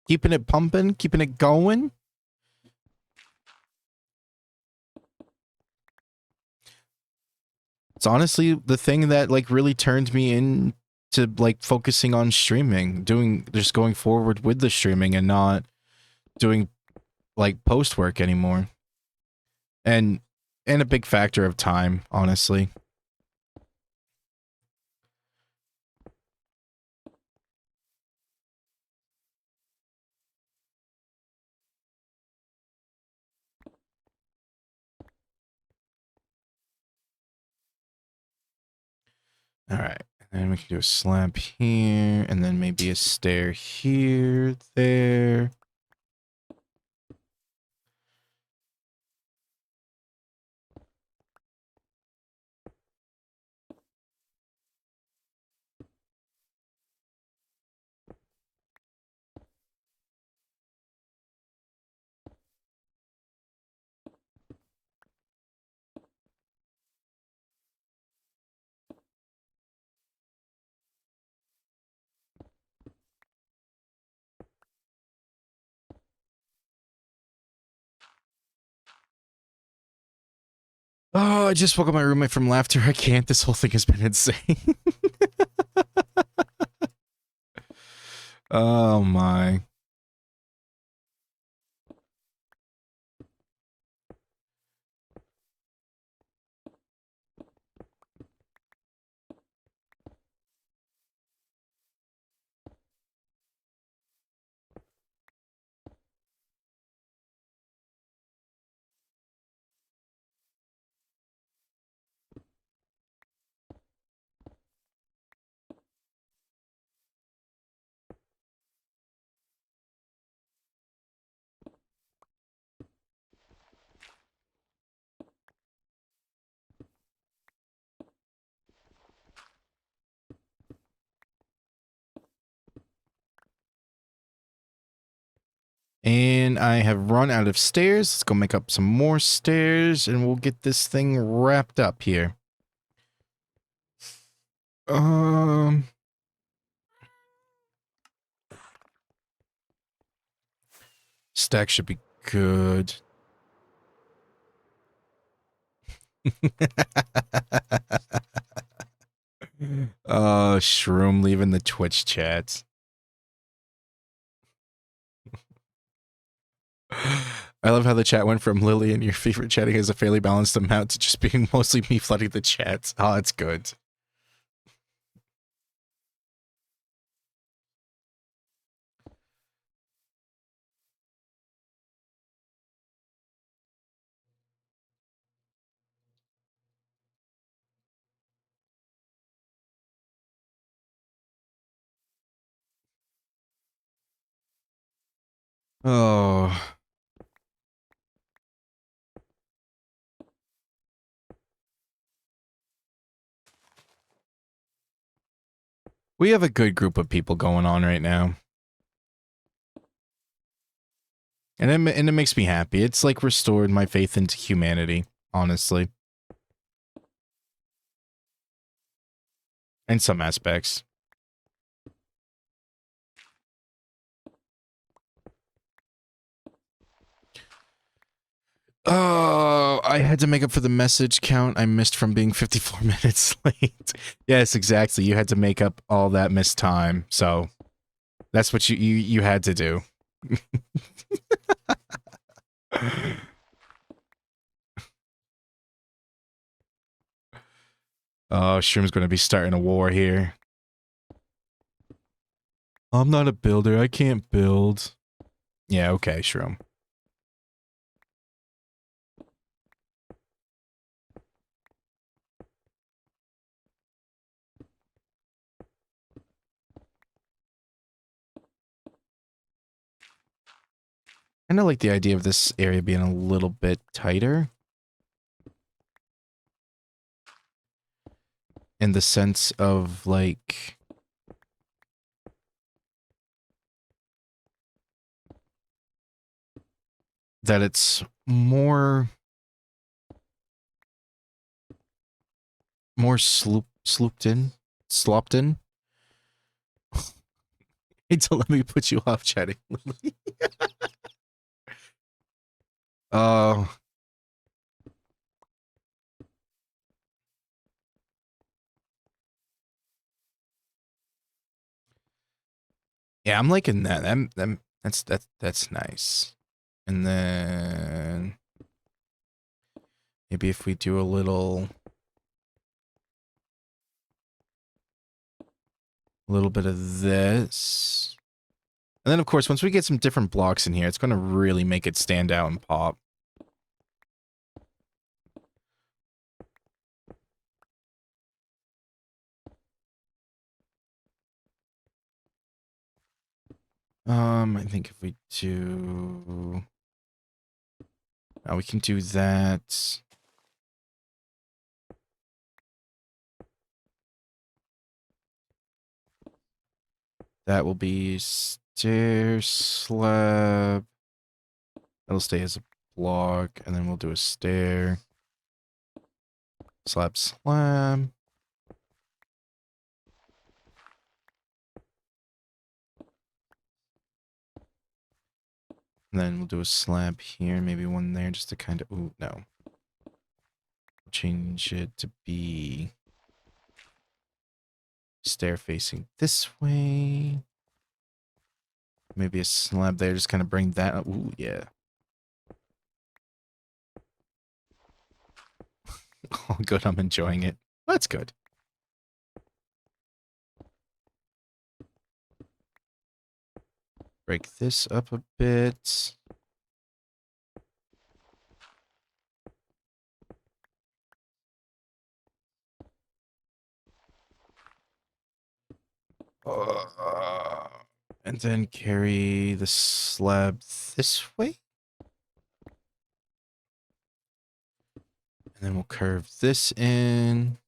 S1: Keeping it pumping, keeping it going. It's honestly the thing that like really turned me into like focusing on streaming, just going forward with the streaming and not doing like post work anymore. And a big factor of time, honestly. All right. And then we can do a slab here and then maybe a stair here, there. Oh, I just woke up my roommate from laughter. I can't. This whole thing has been insane. Oh my. And I have run out of stairs. Let's go make up some more stairs and we'll get this thing wrapped up here. Stack should be good. Shroom leaving the Twitch chat. I love how the chat went from Lily and your favorite chatting as a fairly balanced amount to just being mostly me flooding the chat. Oh, that's good. Oh. We have a good group of people going on right now. And it makes me happy. It's like restored my faith into humanity, honestly. In some aspects. Oh, I had to make up for the message count I missed from being 54 minutes late. Yes, exactly. You had to make up all that missed time. So that's what you had to do. Oh, Shroom's going to be starting a war here. I'm not a builder. I can't build. Yeah, okay, Shroom. I kind of like the idea of this area being a little bit tighter. In the sense of, like... that it's more slooped in? Slopped in? Hey, don't let me put you off chatting, Lily. Oh. Yeah, I'm liking that. That's nice. And then maybe if we do a little bit of this. And then of course, once we get some different blocks in here, it's going to really make it stand out and pop. I think if we do... we can do that. That will be stair slab. That'll stay as a block, and then we'll do a stair. Slab slab. And then we'll do a slab here, maybe one there, just to kind of... Ooh, no. change it to be stair facing this way. Maybe a slab there, just kind of bring that up. Ooh, yeah. Oh, good, I'm enjoying it. That's good. Break this up a bit. And then carry the slab this way. And then we'll curve this in.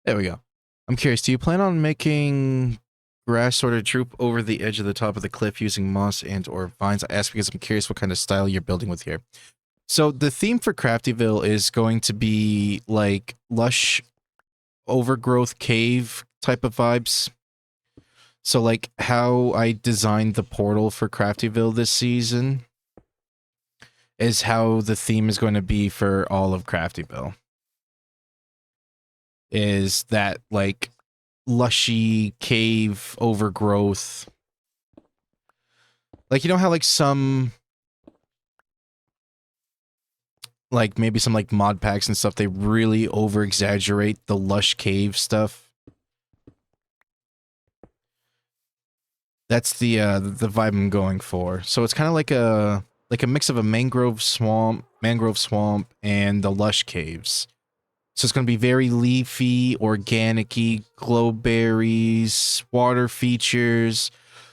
S1: There we go. I'm curious, do you plan on making grass sort of droop over the edge of the top of the cliff using moss and or vines? I ask because I'm curious what kind of style you're building with here. So the theme for Craftyville is going to be like lush overgrowth cave type of vibes. So like how I designed the portal for Craftyville this season is how the theme is going to be for all of Craftyville. Is that like lushy cave overgrowth. Like, you know how like some like maybe some like mod packs and stuff, they really over exaggerate the lush cave stuff. That's the vibe I'm going for. So it's kind of like a mix of a mangrove swamp, and the lush caves. So it's going to be very leafy, organic-y, glow berries, water features.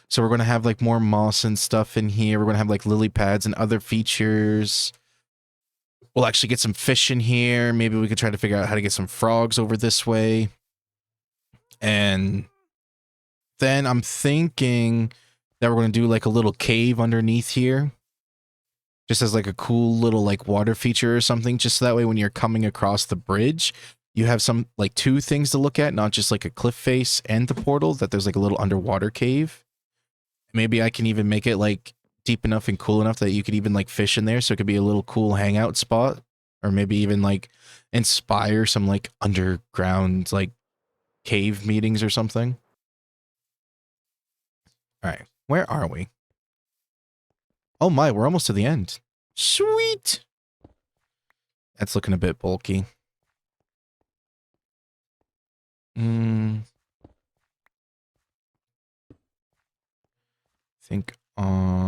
S1: So we're going to have like more moss and stuff in here. We're going to have like lily pads and other features. We'll actually get some fish in here. Maybe we could try to figure out how to get some frogs over this way. And then I'm thinking that we're going to do like a little cave underneath here. Just as like a cool little like water feature or something. Just so that way when you're coming across the bridge, you have some like two things to look at, not just like a cliff face and the portal, that there's like a little underwater cave. Maybe I can even make it like deep enough and cool enough that you could even like fish in there, so it could be a little cool hangout spot. Or maybe even like inspire some like underground like cave meetings or something. All right, where are we? Oh my, we're almost to the end. Sweet. That's looking a bit bulky. Think honestly.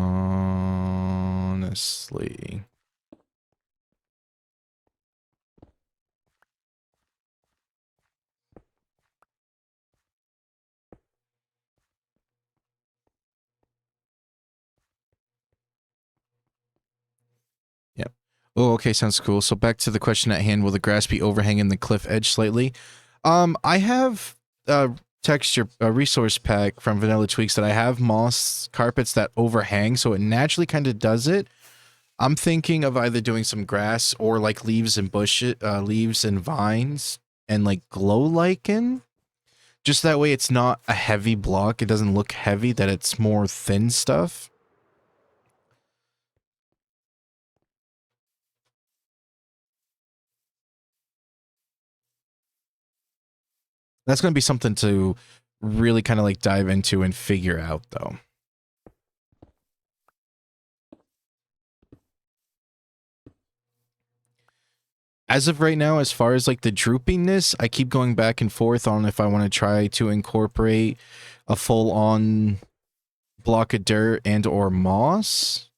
S1: Yep. Oh, okay, sounds cool. So back to the question at hand, will the grass be overhanging the cliff edge slightly? I have a texture, a resource pack from Vanilla Tweaks that I have moss carpets that overhang, so it naturally kind of does it. I'm thinking of either doing some grass or like leaves and bushes, leaves and vines and like glow lichen. Just that way it's not a heavy block. It doesn't look heavy, that it's more thin stuff. That's going to be something to really kind of like dive into and figure out though. As of right now, as far as like the droopiness, I keep going back and forth on if I want to try to incorporate a full-on block of dirt and or moss.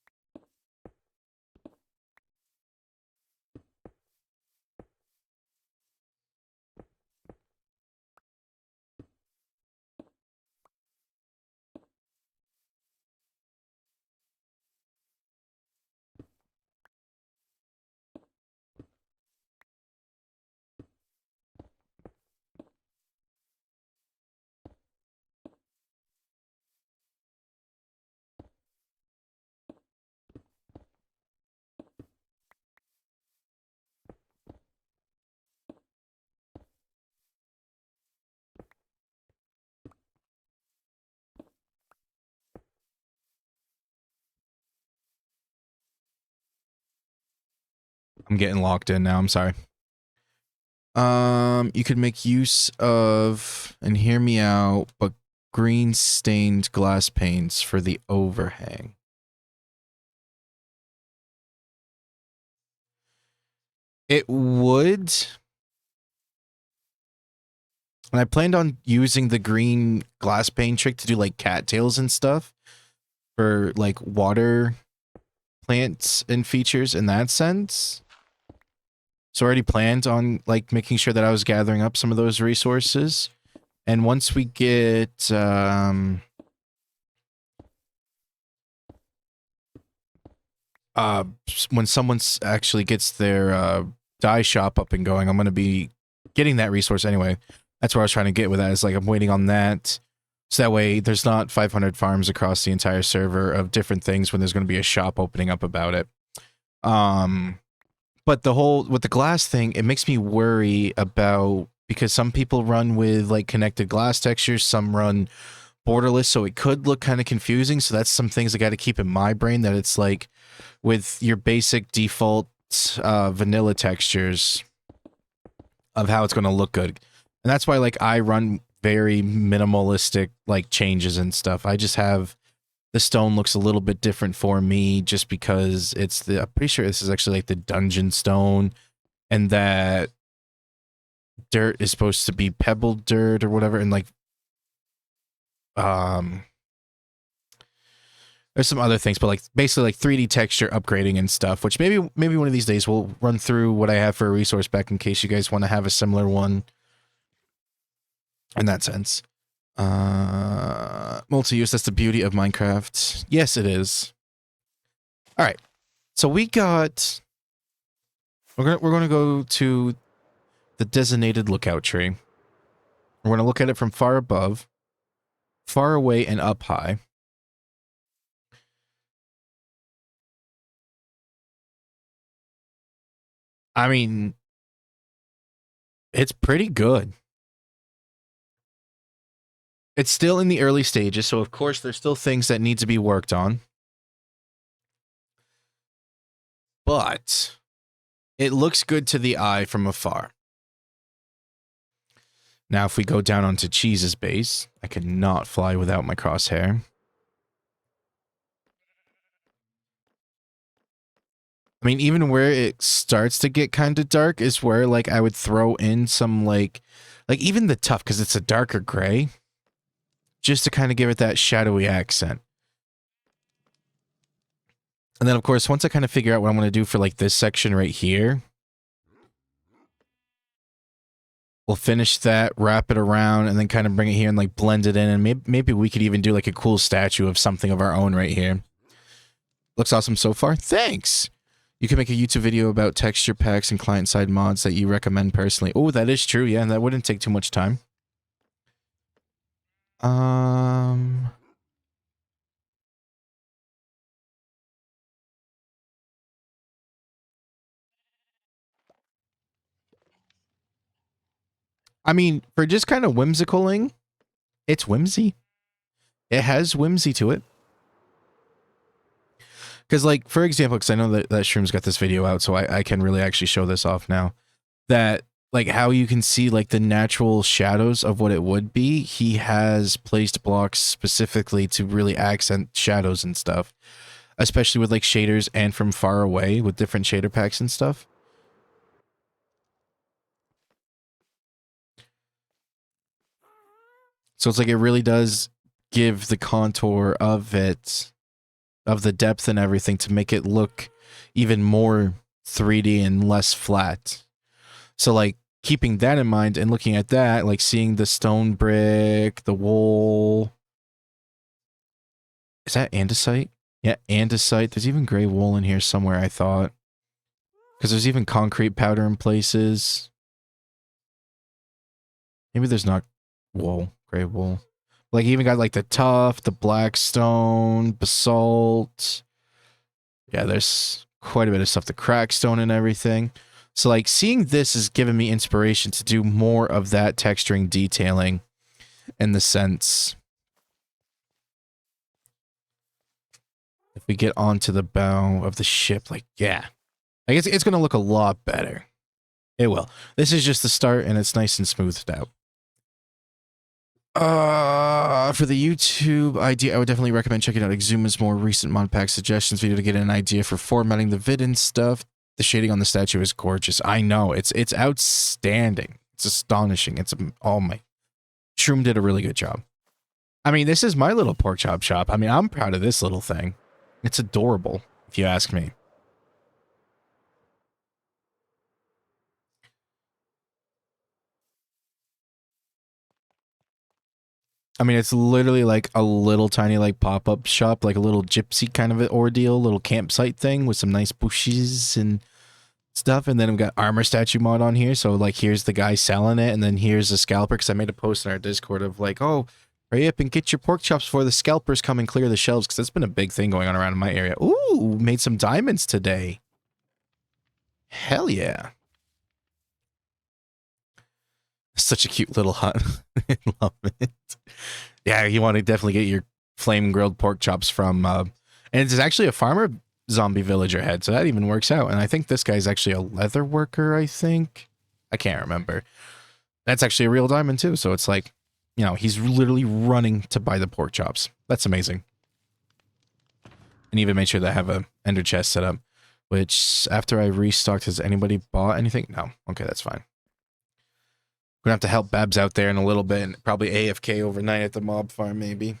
S1: I'm getting locked in now. I'm sorry. You could make use of, and hear me out, but green stained glass panes for the overhang. It would. And I planned on using the green glass pane trick to do like cattails and stuff for like water plants and features in that sense. So I already planned on like making sure that I was gathering up some of those resources. And once we get when someone actually gets their dye shop up and going, I'm going to be getting that resource anyway. That's where I was trying to get with that. Is like I'm waiting on that. So that way there's not 500 farms across the entire server of different things when there's going to be a shop opening up about it. But the whole, with the glass thing, it makes me worry about, because some people run with like connected glass textures, some run borderless, so it could look kind of confusing. So that's some things I got to keep in my brain, that it's like with your basic default vanilla textures of how it's going to look good. And that's why like I run very minimalistic like changes and stuff. I just have the stone looks a little bit different for me just because it's the, I'm pretty sure this is actually like the dungeon stone, and that dirt is supposed to be pebbled dirt or whatever, and like there's some other things, but like basically like 3D texture upgrading and stuff, which maybe one of these days we'll run through what I have for a resource back in case you guys want to have a similar one in that sense. Multi-use, that's the beauty of Minecraft. Yes, it is. All right. So we got, we're going to go to the designated lookout tree. We're going to look at it from far above, far away, and up high. I mean, it's pretty good. It's still in the early stages, so of course there's still things that need to be worked on. But it looks good to the eye from afar. Now, if we go down onto Cheese's base, I cannot fly without my crosshair. I mean, even where it starts to get kind of dark is where, like, I would throw in some, like even the tuff, because it's a darker gray, just to kind of give it that shadowy accent. And then, of course, once I kind of figure out what I'm going to do for, like, this section right here, we'll finish that, wrap it around, and then kind of bring it here and, like, blend it in. And maybe we could even do, like, a cool statue of something of our own right here. Looks awesome so far. Thanks! You can make a YouTube video about texture packs and client-side mods that you recommend personally. Oh, that is true, yeah, and that wouldn't take too much time. I mean, for just kind of whimsicaling, it's whimsy. It has whimsy to it. Because, like, for example, because I know that Shroom's got this video out, so I can really actually show this off now. That, like, how you can see, like, the natural shadows of what it would be. He has placed blocks specifically to really accent shadows and stuff. Especially with, like, shaders and from far away with different shader packs and stuff. So it's like it really does give the contour of it, of the depth and everything, to make it look even more 3D and less flat. So like keeping that in mind and looking at that, like seeing the stone brick, the wool. Is that andesite? Yeah, andesite. There's even gray wool in here somewhere, I thought. Because there's even concrete powder in places. Maybe there's not wool, gray wool. Like, you even got, like, the tuff, the black stone, basalt. Yeah, there's quite a bit of stuff. The crackstone and everything. So, like, seeing this has given me inspiration to do more of that texturing detailing in the sense. If we get onto the bow of the ship, like, yeah. Like it's going to look a lot better. It will. This is just the start, and it's nice and smoothed out. For the YouTube idea, I would definitely recommend checking out Exuma's more recent mod pack suggestions video to get an idea for formatting the vid and stuff. The shading on the statue is gorgeous. I know, it's outstanding. It's astonishing. Oh my. Shroom did a really good job. I mean, this is my little pork chop shop. I mean, I'm proud of this little thing. It's adorable, if you ask me. I mean, it's literally like a little tiny like pop-up shop, like a little gypsy kind of an ordeal, little campsite thing with some nice bushes and stuff. And then we've got armor statue mod on here. So like, here's the guy selling it. And then here's the scalper. Cause I made a post in our Discord of like, oh, hurry up and get your pork chops before the scalpers come and clear the shelves. Cause that's been a big thing going on around in my area. Ooh, made some diamonds today. Hell yeah. Such a cute little hut. I love it. Yeah, you want to definitely get your flame grilled pork chops from, and it's actually a farmer zombie villager head, so that even works out. And I think this guy's actually a leather worker, I think. I can't remember. That's actually a real diamond too, so it's like, you know, he's literally running to buy the pork chops. That's amazing. And even made sure that I have a ender chest set up, which after I restocked, has anybody bought anything? No. Okay, that's fine. Gonna have to help Babs out there in a little bit and probably AFK overnight at the mob farm maybe.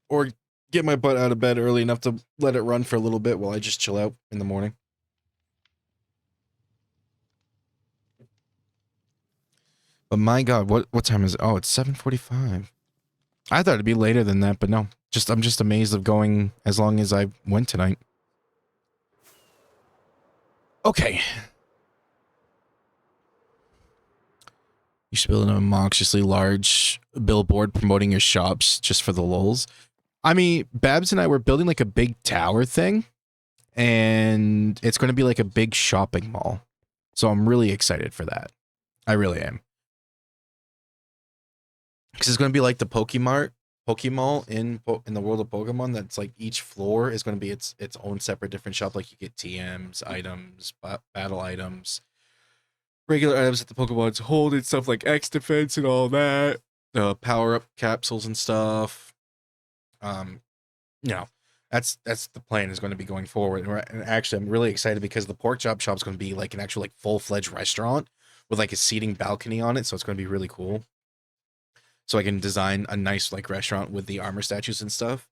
S1: Or get my butt out of bed early enough to let it run for a little bit while I just chill out in the morning. But my god, what time is it? Oh, it's 7:45. I thought it'd be later than that, but no. I'm just amazed of going as long as I went tonight. Okay. You should build an obnoxiously large billboard promoting your shops just for the lulz. I mean, Babs and I were building like a big tower thing, and it's going to be like a big shopping mall. So I'm really excited for that. I really am. Because it's going to be like the Pokemall in the world of Pokemon. That's like each floor is going to be its own separate different shop. Like you get TMs, items, battle items, regular items that the Pokemon's hold and stuff like X defense and all that. Power up capsules and stuff. You know, that's the plan is going to be going forward. And actually, I'm really excited because the pork chop shop is going to be like an actual like full-fledged restaurant with like a seating balcony on it. So it's going to be really cool. So I can design a nice like restaurant with the armor statues and stuff,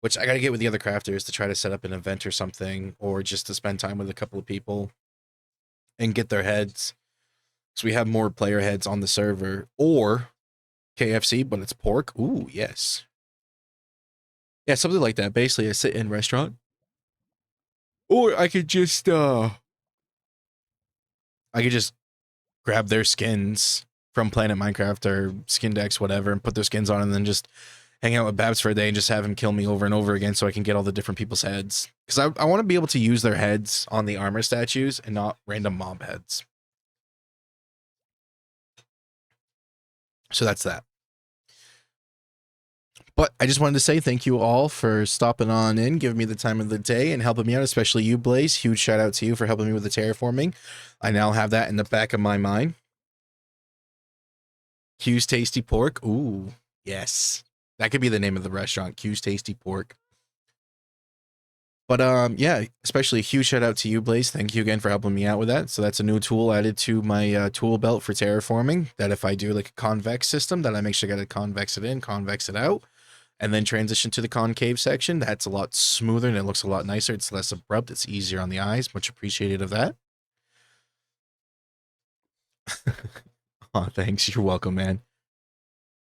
S1: which I got to get with the other crafters to try to set up an event or something, or just to spend time with a couple of people and get their heads. So we have more player heads on the server, or KFC, but it's pork. Ooh, yes. Yeah, something like that. Basically a sit-in restaurant. Or I could just grab their skins from Planet Minecraft or Skindex, whatever, and put their skins on and then just hang out with Babs for a day and just have him kill me over and over again so I can get all the different people's heads. Because I want to be able to use their heads on the armor statues and not random mob heads. So that's that. But I just wanted to say thank you all for stopping on in, giving me the time of the day, and helping me out, especially you, Blaze. Huge shout out to you for helping me with the terraforming. I now have that in the back of my mind. Q's Tasty Pork. Ooh, yes. That could be the name of the restaurant, Q's Tasty Pork. But yeah, especially a huge shout out to you, Blaze. Thank you again for helping me out with that. So that's a new tool added to my tool belt for terraforming, that if I do like a convex system, that I make sure I got to convex it in, convex it out, and then transition to the concave section. That's a lot smoother and it looks a lot nicer. It's less abrupt. It's easier on the eyes. Much appreciated of that. Oh, thanks. You're welcome, man.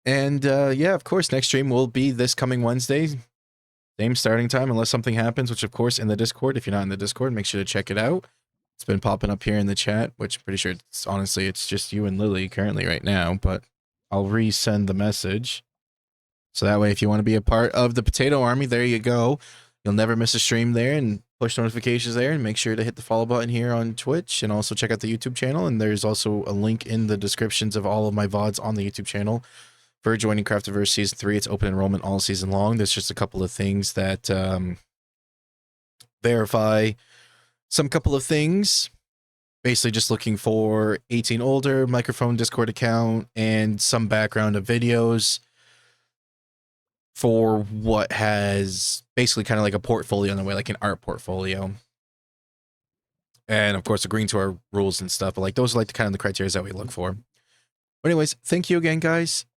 S1: And yeah, of course, next stream will be this coming Wednesday. Same starting time, unless something happens, which of course in the Discord, if you're not in the Discord, make sure to check it out. It's been popping up here in the chat, which I'm pretty sure it's just you and Lily currently right now, but I'll resend the message. So that way, if you want to be a part of the Potato Army, there you go. You'll never miss a stream there, and push notifications there, and make sure to hit the follow button here on Twitch, and also check out the YouTube channel. And there's also a link in the descriptions of all of my VODs on the YouTube channel for joining Craftiverse Season 3. It's open enrollment all season long. There's just a couple of things that verify Some couple of things. Basically just looking for 18 older, microphone, Discord account, and some background of videos for what has basically kind of like a portfolio in the way, like an art portfolio. And of course, agreeing to our rules and stuff. But like those are like the kind of the criteria that we look for. But anyways, thank you again, guys.